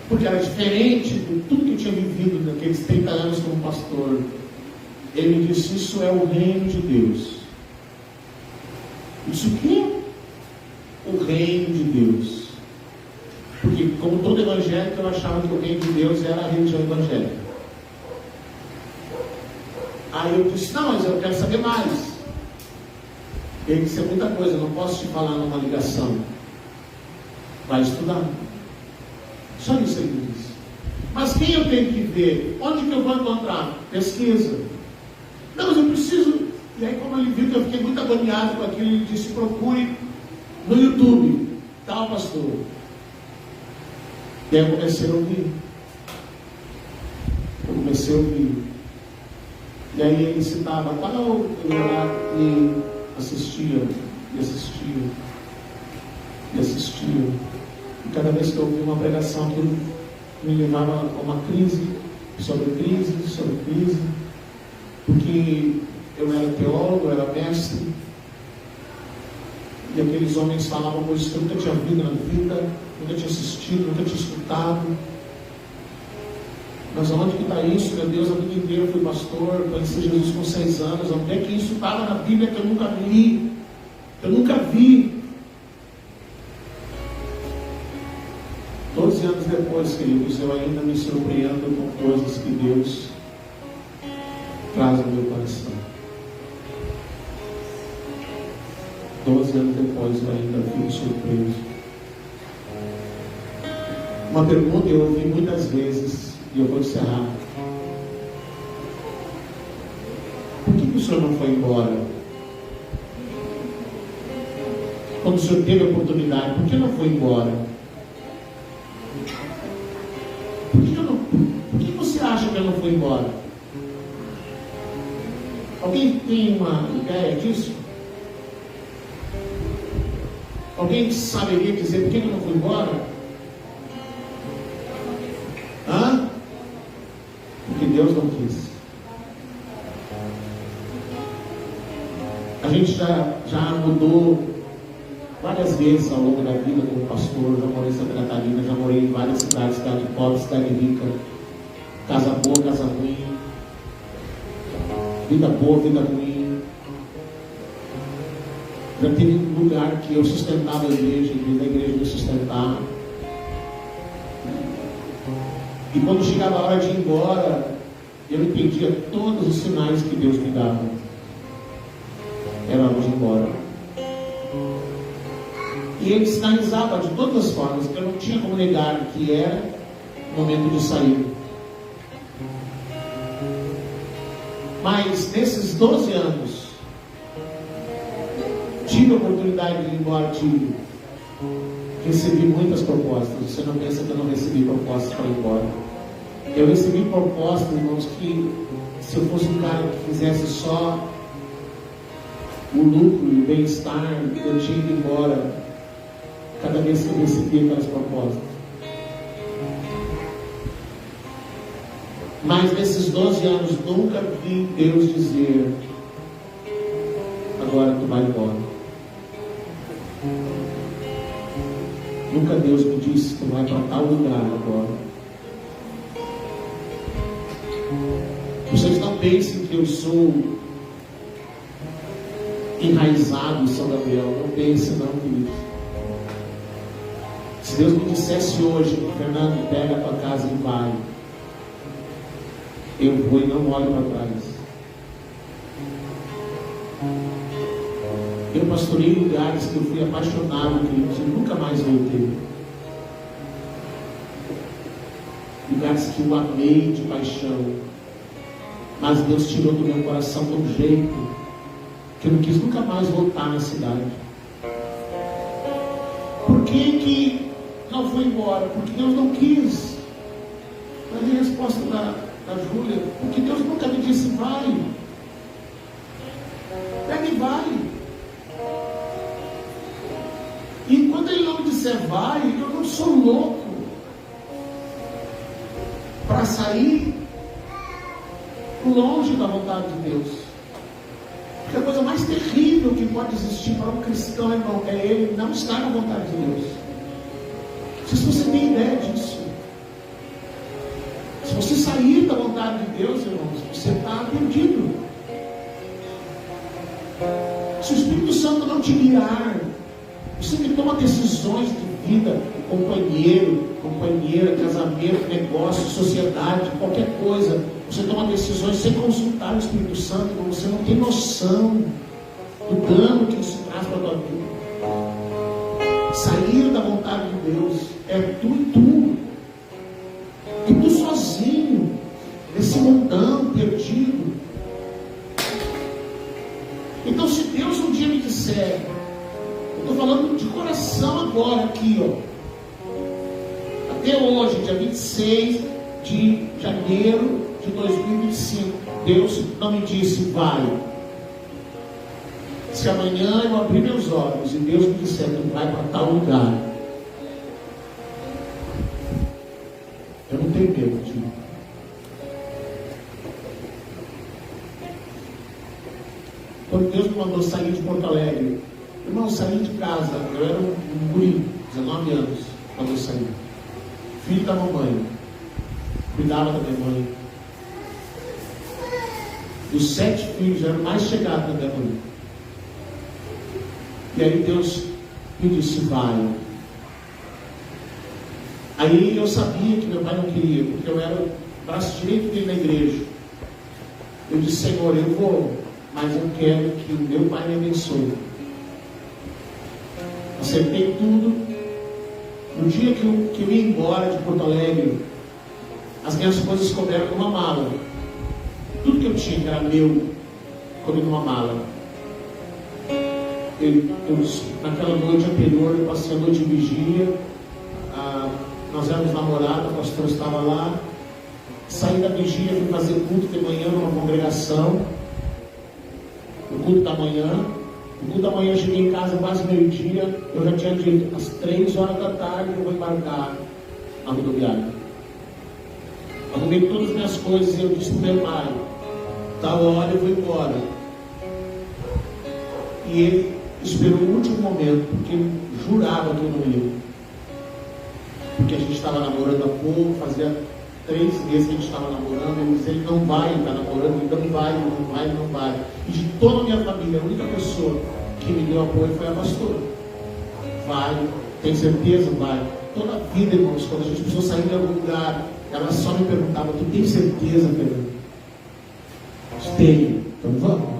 Porque era diferente de tudo que eu tinha vivido naqueles 30 anos como pastor. Ele me disse: isso é o reino de Deus. Isso o quê? O reino de Deus. Porque, como todo evangélico, eu achava que o reino de Deus era a religião evangélica. Aí eu disse: não, mas eu quero saber mais. Ele disse: é muita coisa, não posso te falar numa ligação. Vai estudar. Só isso ele me disse. Mas quem eu tenho que ver? Onde que eu vou encontrar? Pesquisa. Não, mas eu preciso. E aí, como ele viu que eu fiquei muito agoniado com aquilo, ele disse: procure no YouTube, tal pastor. E aí eu comecei a ouvir. E aí ele citava tal, eu ia lá e assistia. E cada vez que eu ouvia uma pregação, aquilo me levava a uma crise, sobre crise, porque eu era teólogo, eu era mestre, e aqueles homens falavam coisas que eu nunca tinha visto na vida, nunca tinha assistido, nunca tinha escutado. Mas onde que está isso, meu Deus? A vida inteira eu fui pastor, conheci Jesus com 6 anos. Onde é que isso estava na Bíblia que eu nunca li? Eu nunca vi. 12 anos depois, queridos, eu ainda me surpreendo com coisas que Deus traz ao meu coração. 12 anos depois eu ainda fico surpreso. Uma pergunta eu ouvi muitas vezes, e eu vou encerrar: por que o senhor não foi embora? Quando o senhor teve a oportunidade, por que não foi embora? Por que você acha que eu não fui embora? Alguém tem uma ideia disso? Alguém saberia dizer por que eu não fui embora? Porque Deus não quis. A gente já mudou várias vezes ao longo da vida como pastor. Já morei em Santa Catarina, já morei em várias cidades, cidade pobre, cidade rica, casa boa, casa ruim, vida boa, vida ruim. Já teve um lugar que eu sustentava a igreja me sustentava. E quando chegava a hora de ir embora, eu entendia todos os sinais que Deus me dava. Era hora de ir embora. E ele sinalizava de todas as formas, que eu não tinha como negar que era o momento de sair. Mas nesses 12 anos, tive a oportunidade de ir embora, recebi muitas propostas. Você não pensa que eu não recebi propostas para ir embora. Eu recebi propostas, irmãos, que se eu fosse um cara que fizesse só o lucro e o bem-estar, eu tinha ido embora cada vez que eu recebia aquelas propostas. Mas nesses 12 anos nunca vi Deus dizer: agora tu vai embora. Nunca Deus me disse: tu vai para tal lugar agora. Vocês não pensem que eu sou enraizado em São Gabriel. Não pensem não, queridos. Se Deus me dissesse hoje: Fernando, pega a tua casa e vai, eu vou e não olho para trás. Eu pastorei lugares que eu fui apaixonado, queridos, e nunca mais voltei. Lugares que eu amei de paixão, mas Deus tirou do meu coração de um jeito que eu não quis nunca mais voltar na cidade. Por que não foi embora? Porque Deus não quis. Mas a resposta da Júlia: porque Deus nunca me disse vai. Pega e vai. E quando Ele não me disser vai, eu não sou louco para sair. longe da vontade de Deus. Porque a coisa mais terrível que pode existir para um cristão, irmão, é ele não estar na vontade de Deus. Não sei se você tem ideia disso. Se você sair da vontade de Deus, irmãos, você está perdido. Se o Espírito Santo não te guiar, você que toma decisões de vida, companheiro, companheira, casamento, negócio, sociedade, qualquer coisa, você toma decisões sem consultar o Espírito Santo, você não tem noção do dano que isso traz para a tua vida. Sair da vontade de Deus é tu e tu. E tu sozinho, nesse mundão perdido. Então, se Deus um dia me disser, eu estou falando de coração agora, aqui, ó. Até hoje, dia 26 de janeiro de 2025, Deus não me disse, vai. Se amanhã eu abrir meus olhos e Deus me disser que vai para tal lugar, eu não tenho medo de ir. Quando Deus me mandou sair de Porto Alegre, irmão, eu saí de casa, eu era um guri, 19 anos, quando eu saí. Filho da mamãe, cuidava da minha mãe. Dos 7 filhos, eu era o mais chegado da minha mãe. E aí Deus me disse, vai. Aí eu sabia que meu pai não queria, porque eu era o braço direito dele na igreja. Eu disse, Senhor, eu vou, mas eu quero que o meu pai me abençoe. Acertei tudo. No dia que eu ia embora de Porto Alegre, as minhas coisas couberam numa mala. Tudo que eu tinha, que era meu, coube numa mala. Naquela noite anterior, eu passei a noite de vigília. Nós éramos namorados, o pastor estava lá. Saí da vigília, fui fazer culto de manhã numa congregação. No culto da manhã. No culto da manhã, eu cheguei em casa quase meio-dia. Eu já tinha dito, às 3 horas da tarde eu vou embarcar na rodoviária. Arrumei todas as minhas coisas e eu disse para o meu pai, tal hora eu vou embora. E ele esperou o último momento, porque ele jurava que eu não ia. Porque a gente estava namorando há pouco, fazia 3 meses que a gente estava namorando. Ele disse, ele não vai estar namorando, ele não vai, ele não vai, ele não vai. E de toda a minha família, a única pessoa que me deu apoio foi a pastora. Vai, tem certeza? Vai. Toda a vida, irmãos, quando a gente precisou sair de algum lugar, ela só me perguntava, tu tem certeza, Pedro? Tenho. Então vamos.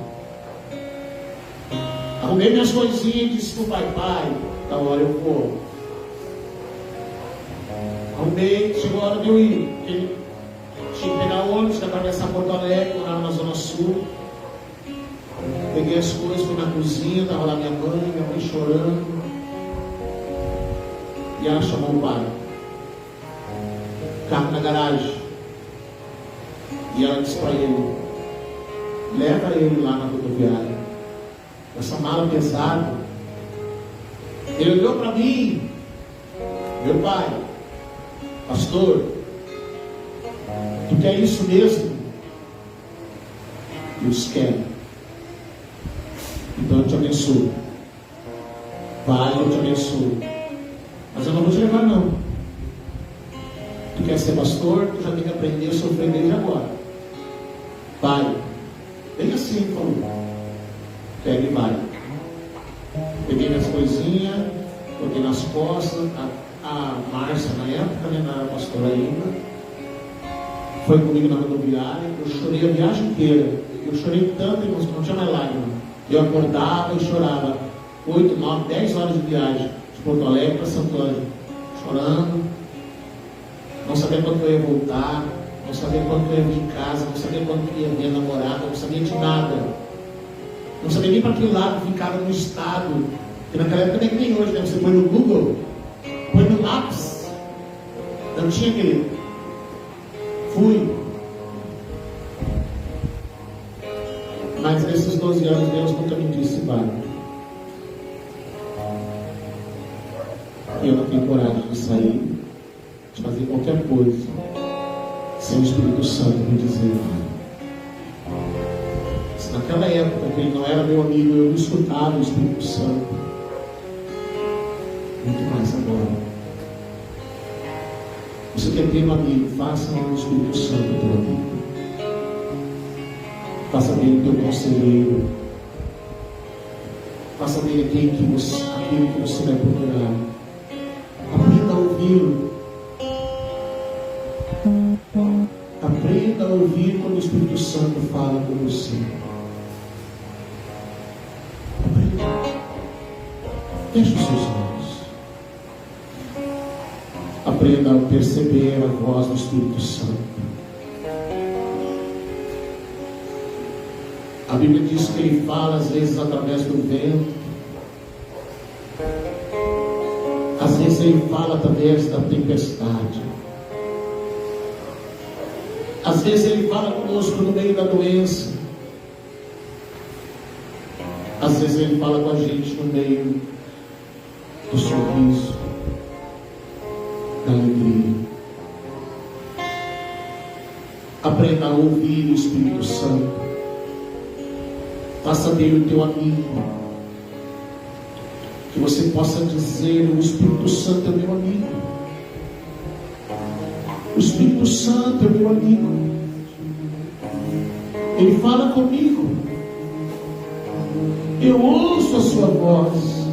Arrumei minhas coisinhas e disse pro pai, da hora eu vou. Arrumei, chegou a hora de eu ir. Porque tinha que pegar ônibus, atravessar Porto Alegre, morar na Zona Sul. Peguei as coisas, fui na cozinha, estava lá minha mãe chorando. E ela chamou o pai. Carro na garagem. E ela disse para ele, leva ele lá na rodoviária. Essa mala pesada. Ele olhou para mim, meu pai, pastor, tu quer isso mesmo? Deus quer. Então eu te abençoo. Vai, eu te abençoo. Mas eu não vou te levar não. Tu quer ser pastor, tu já tem que aprender a sofrer desde agora. Vai. Bem assim, falou. Pega e vai. Peguei minhas coisinhas, coloquei nas costas. A Márcia, na época, né, não era pastora ainda, foi comigo na rodoviária. Eu chorei a viagem inteira. Eu chorei tanto, irmãos, que não tinha mais lágrima. Eu acordava e chorava. 8, 9, 10 horas de viagem de Porto Alegre para Santo Ângelo, chorando. Não sabia quando eu ia voltar, não sabia quando eu ia vir em casa, não sabia quando eu ia ver a namorada, não sabia de nada. Não sabia nem para que lado ficava no estado. Porque naquela época nem que nem hoje, né? Você põe no Google, põe no Maps. Não tinha aquele. Fui. Mas nesses 12 anos Deus nunca me disse vai. E eu não tenho coragem de sair, de fazer qualquer coisa sem o Espírito Santo me dizer vai. naquela época que ele não era meu amigo, eu escutava o Espírito Santo. Muito mais agora. Você quer ter um amigo, faça o Espírito Santo teu amigo. Faça dele teu conselheiro. Faça dele aquele que você vai procurar. Aprenda a ouvi-lo. Aprenda a ouvir quando o Espírito Santo fala com você. Aprenda. Feche os seus olhos. Aprenda a perceber a voz do Espírito Santo. A Bíblia diz que ele fala às vezes através do vento. Às vezes ele fala através da tempestade. Às vezes ele fala conosco no meio da doença. Às vezes ele fala com a gente no meio do sorriso, da alegria. Aprenda a ouvir o Espírito Santo. Faça dele o teu amigo. Que você possa dizer: o Espírito Santo é meu amigo. O Espírito Santo é meu amigo. Ele fala comigo. Eu ouço a sua voz.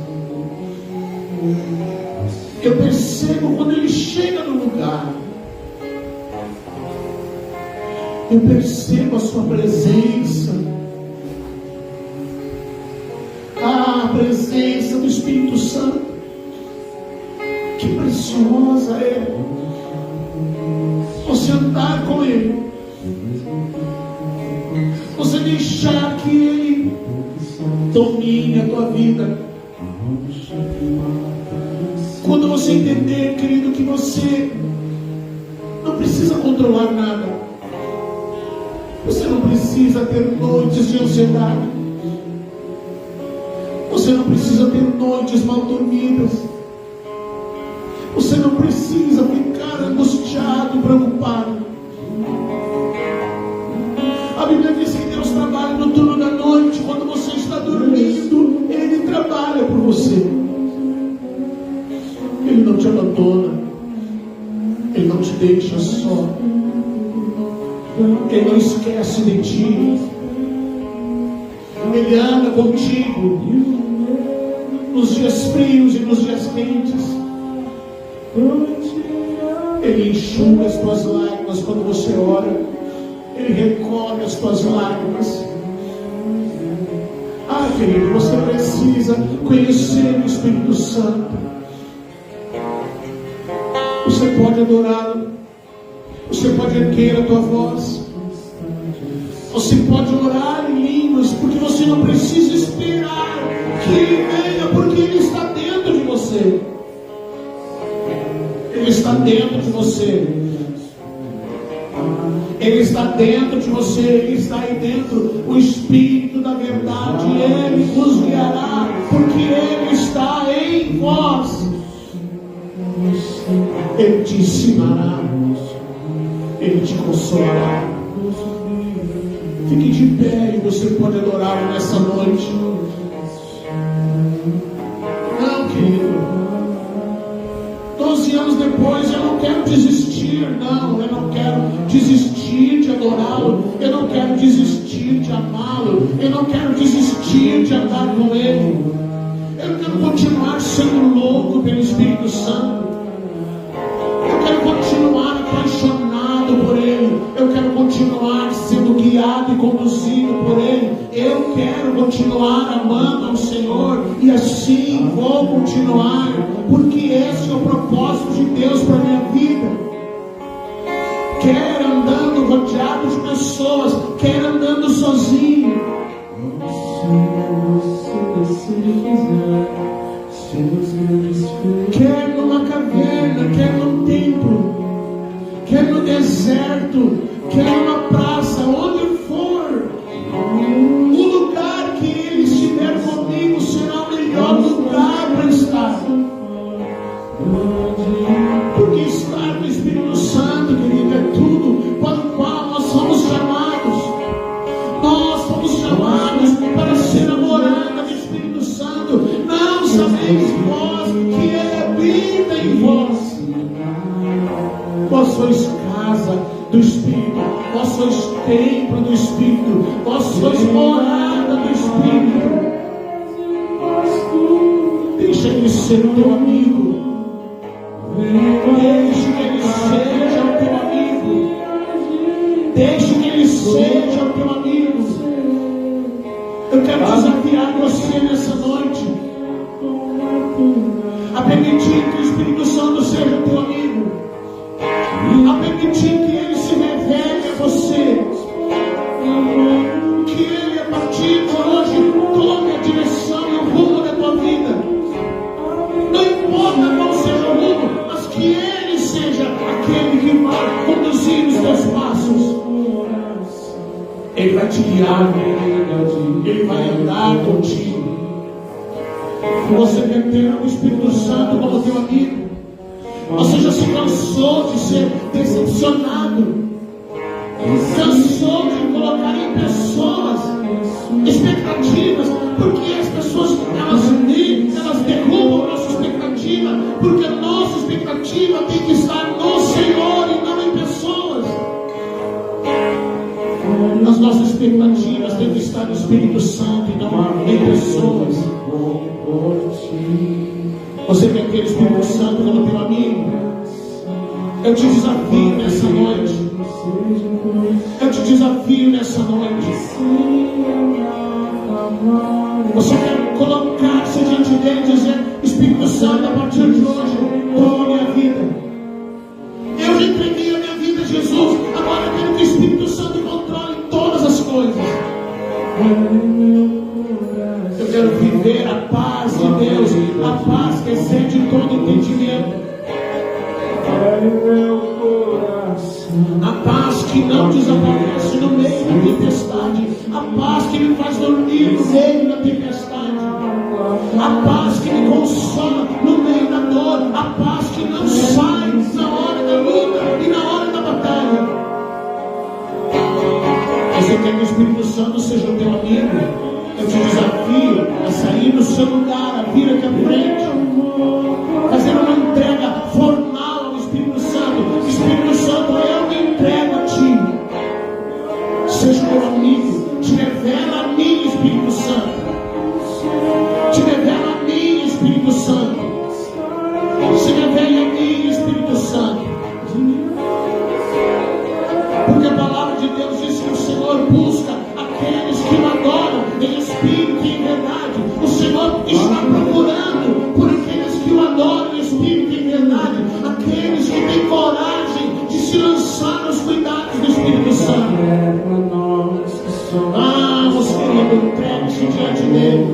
Eu percebo quando ele chega no lugar. Eu percebo a sua presença. A presença do Espírito Santo. Que preciosa é você andar com Ele, você deixar que Ele domine a tua vida. Quando você entender, querido, que você não precisa controlar nada, você não precisa ter noites de ansiedade, você não precisa ter noites mal dormidas, você não precisa ficar angustiado, preocupado. A Bíblia diz que Deus trabalha no turno da noite. Quando você está dormindo, Ele trabalha por você. Ele não te abandona. Ele não te deixa só. Ele não esquece de ti. Ele anda contigo nos dias frios e nos dias quentes. Ele enxuga as tuas lágrimas quando você ora. Ele recolhe as tuas lágrimas. Ah, querido, você precisa conhecer o Espírito Santo. Você pode adorá-lo. Você pode erguer a tua voz. Você pode orar em línguas, porque você não precisa esperar que Ele venha, porque Ele está dentro de você. Ele está dentro de você. Ele está dentro de você. Ele está aí dentro. O Espírito da verdade, Ele vos guiará, porque Ele está em vós. Ele te ensinará. Ele te consolará. Fique de pé e você pode adorá-lo nessa noite. Não, querido. 12 anos depois, eu não quero desistir. Não, eu não quero desistir de adorá-lo. Eu não quero desistir de amá-lo. Eu não quero desistir de andar com Ele. Eu quero continuar sendo louco pelo Espírito Santo. Eu quero continuar apaixonado por Ele. Eu quero continuar sendo guiado e conduzido por Ele. Eu quero continuar amando ao Senhor. E assim vou continuar. Porque esse é o propósito de Deus para a minha vida. Quer andando rodeado de pessoas, quer andando sozinho. Quer numa caverna, quer num templo, quer no deserto, quer numa praça, onde for, o lugar que Ele estiver comigo será o melhor lugar para estar. Porque estar no Espírito Santo, querido, é tudo para o qual nós somos chamados. Nós somos chamados sois casa do Espírito, vós sois templo do Espírito, vós sois morada do Espírito. Deixa ele ser o teu amigo. Deixe que ele seja o teu amigo. Deixe que ele seja o teu amigo. Eu quero desafiar você nessa noite a permitir que o Espírito Santo seja teu amigo, a permitir que ele se revele a você, que ele, a partir de hoje, tome a direção e o rumo da tua vida. Não importa qual seja o rumo, mas que ele seja aquele que vai conduzir os teus passos. Ele vai te guiar, ele vai andar contigo. Você quer ter o Espírito Santo como teu amigo? Você já se cansou de ser decepcionado? Cansou de colocar em pessoas expectativas? Porque as pessoas, elas derrubam a nossa expectativa, porque a nossa expectativa tem que estar no Senhor e não em pessoas. As nossas expectativas têm que estar no Espírito Santo e não em pessoas. Você quer ter o Espírito Santo como teu amigo? Eu te desafio nessa noite. Eu te desafio nessa noite. Você quer colocar-se diante dele e dizer: Espírito Santo, a partir de hoje, toma a minha vida. Eu já entreguei a minha vida a Jesus. Agora eu quero que o Espírito Santo controle todas as coisas. Eu quero viver a paz de Deus, a paz que excede todo entendimento, a paz que não desaparece no meio da tempestade, a paz que me faz dormir no meio da tempestade, a paz que me consola no meio da dor, a paz que não sai na hora da luta e na hora da batalha. Você quer que o Espírito Santo seja o teu amigo? Eu te desafio a sair do seu lugar, a vir aqui à frente, fazer uma entrega formal ao Espírito Santo. Espírito Santo, eu me entrego a ti. Seja meu amigo, te revela a mim, Espírito Santo. Te revela a mim, Espírito Santo. Se revela a mim, Espírito Santo. Porque a palavra de Deus diz que o Senhor busca aqueles que o adoram em espírito e em verdade. O Senhor está procurando por aqueles que o adoram em espírito e em verdade, aqueles que têm coragem de se lançar nos cuidados do Espírito Santo. Vamos, querido, entregue-se diante dele,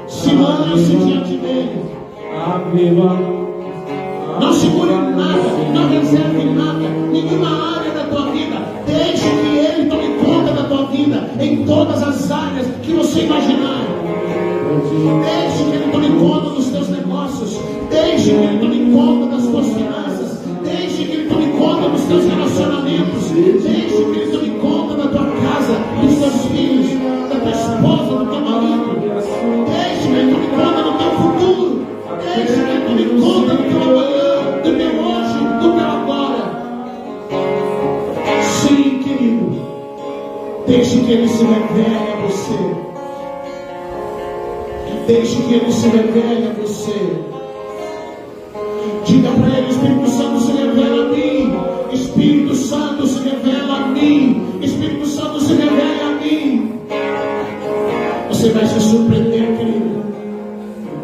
se lance diante dele. Não segure nada, não reserve nada, nenhuma área da tua vida. Deixe que ele tome conta da tua vida, em todas as áreas que você imaginar. Deixe que ele tome conta dos teus negócios. Deixe que ele tome conta das tuas finanças. Deixe que ele tome conta dos teus relacionamentos. Deixe que ele tome conta da tua casa, dos teus filhos, da tua esposa, do teu marido. Deixe que ele tome conta do teu futuro. Deixe que ele tome conta do teu amanhã, do teu hoje, do teu agora. Sim, querido. Deixe que ele se revele a você. Deixe que ele se revele a você. Diga para ele: Espírito Santo, se revela a mim. Espírito Santo, se revela a mim. Espírito Santo, se revela a mim. Você vai se surpreender, querido.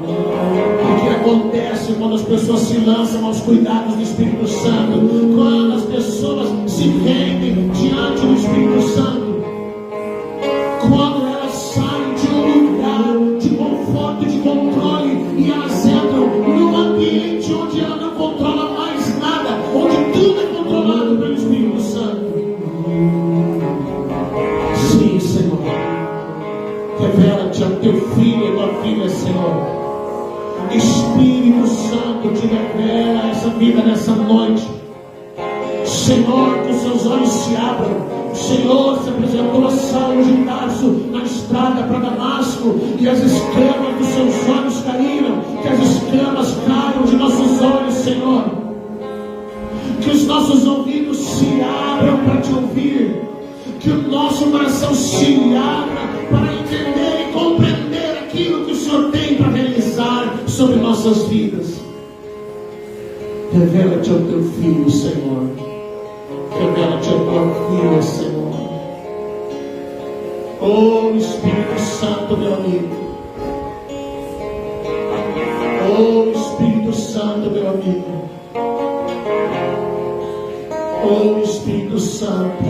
O que acontece quando as pessoas se lançam aos cuidados do Espírito Santo? Quando as pessoas se rendem diante do Espírito Santo? Quando elas saem de um lugar de conforto e de controle e elas entram num ambiente onde ela não controla mais nada, onde tudo é controlado pelo Espírito Santo. Sim, Senhor. Revela-te ao teu filho e a tua filha, Senhor. Espírito Santo, te revela essa vida nessa noite. Senhor, que os seus olhos se abram. O Senhor se apresentou a Saulo de Tarso na estrada para Damasco, e as escamas dos seus olhos caíram. Que as escamas caiam de nossos olhos, Senhor. Que os nossos te ouvir, que o nosso coração se abra para entender e compreender aquilo que o Senhor tem para realizar sobre nossas vidas. Revela-te ao teu filho, Senhor. Revela-te à tua filha, Senhor. Oh Espírito Santo, meu amigo. Oh Espírito Santo, meu amigo. Oh Espírito Santo.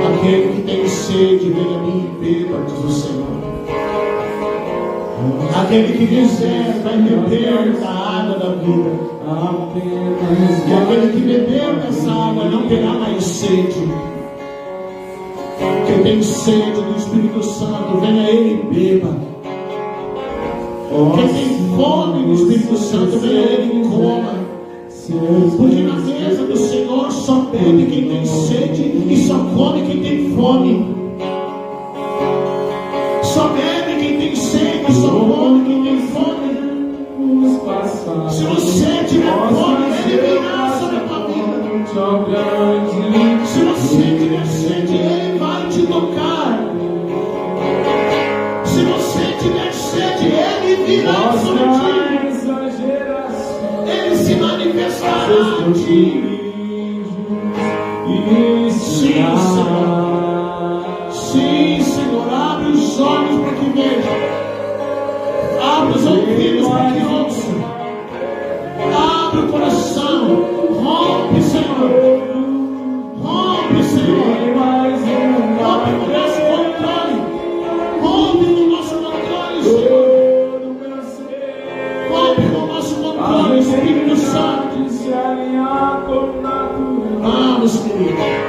Aquele que tem sede, venha a mim e beba, diz o Senhor. Aquele que quiser vai beber da água da vida. E aquele que beber dessa água não terá mais sede. Quem tem sede do Espírito Santo, venha ele e beba. Quem tem fome do Espírito Santo, venha ele e coma. Porque na mesa do Senhor só bebe quem tem sede e só come quem tem fome. Só bebe quem tem sede, só come quem tem fome. Se você tiver fome, ele virá sobre a tua vida. Se você tiver sede, ele vai te tocar. Se você tiver sede, ele virá sobre ti. Ele se manifestará em ti. Sim, Senhor. Sim, Senhor. Abre os olhos para que veja. Abre os ouvidos para que ouça. Abre o coração. Rompe, Senhor. Rompe, Senhor. Rompe o nosso controle. Rompe o nosso controle, Senhor. Rompe o nosso controle, Espírito Santo. Vamos, querido.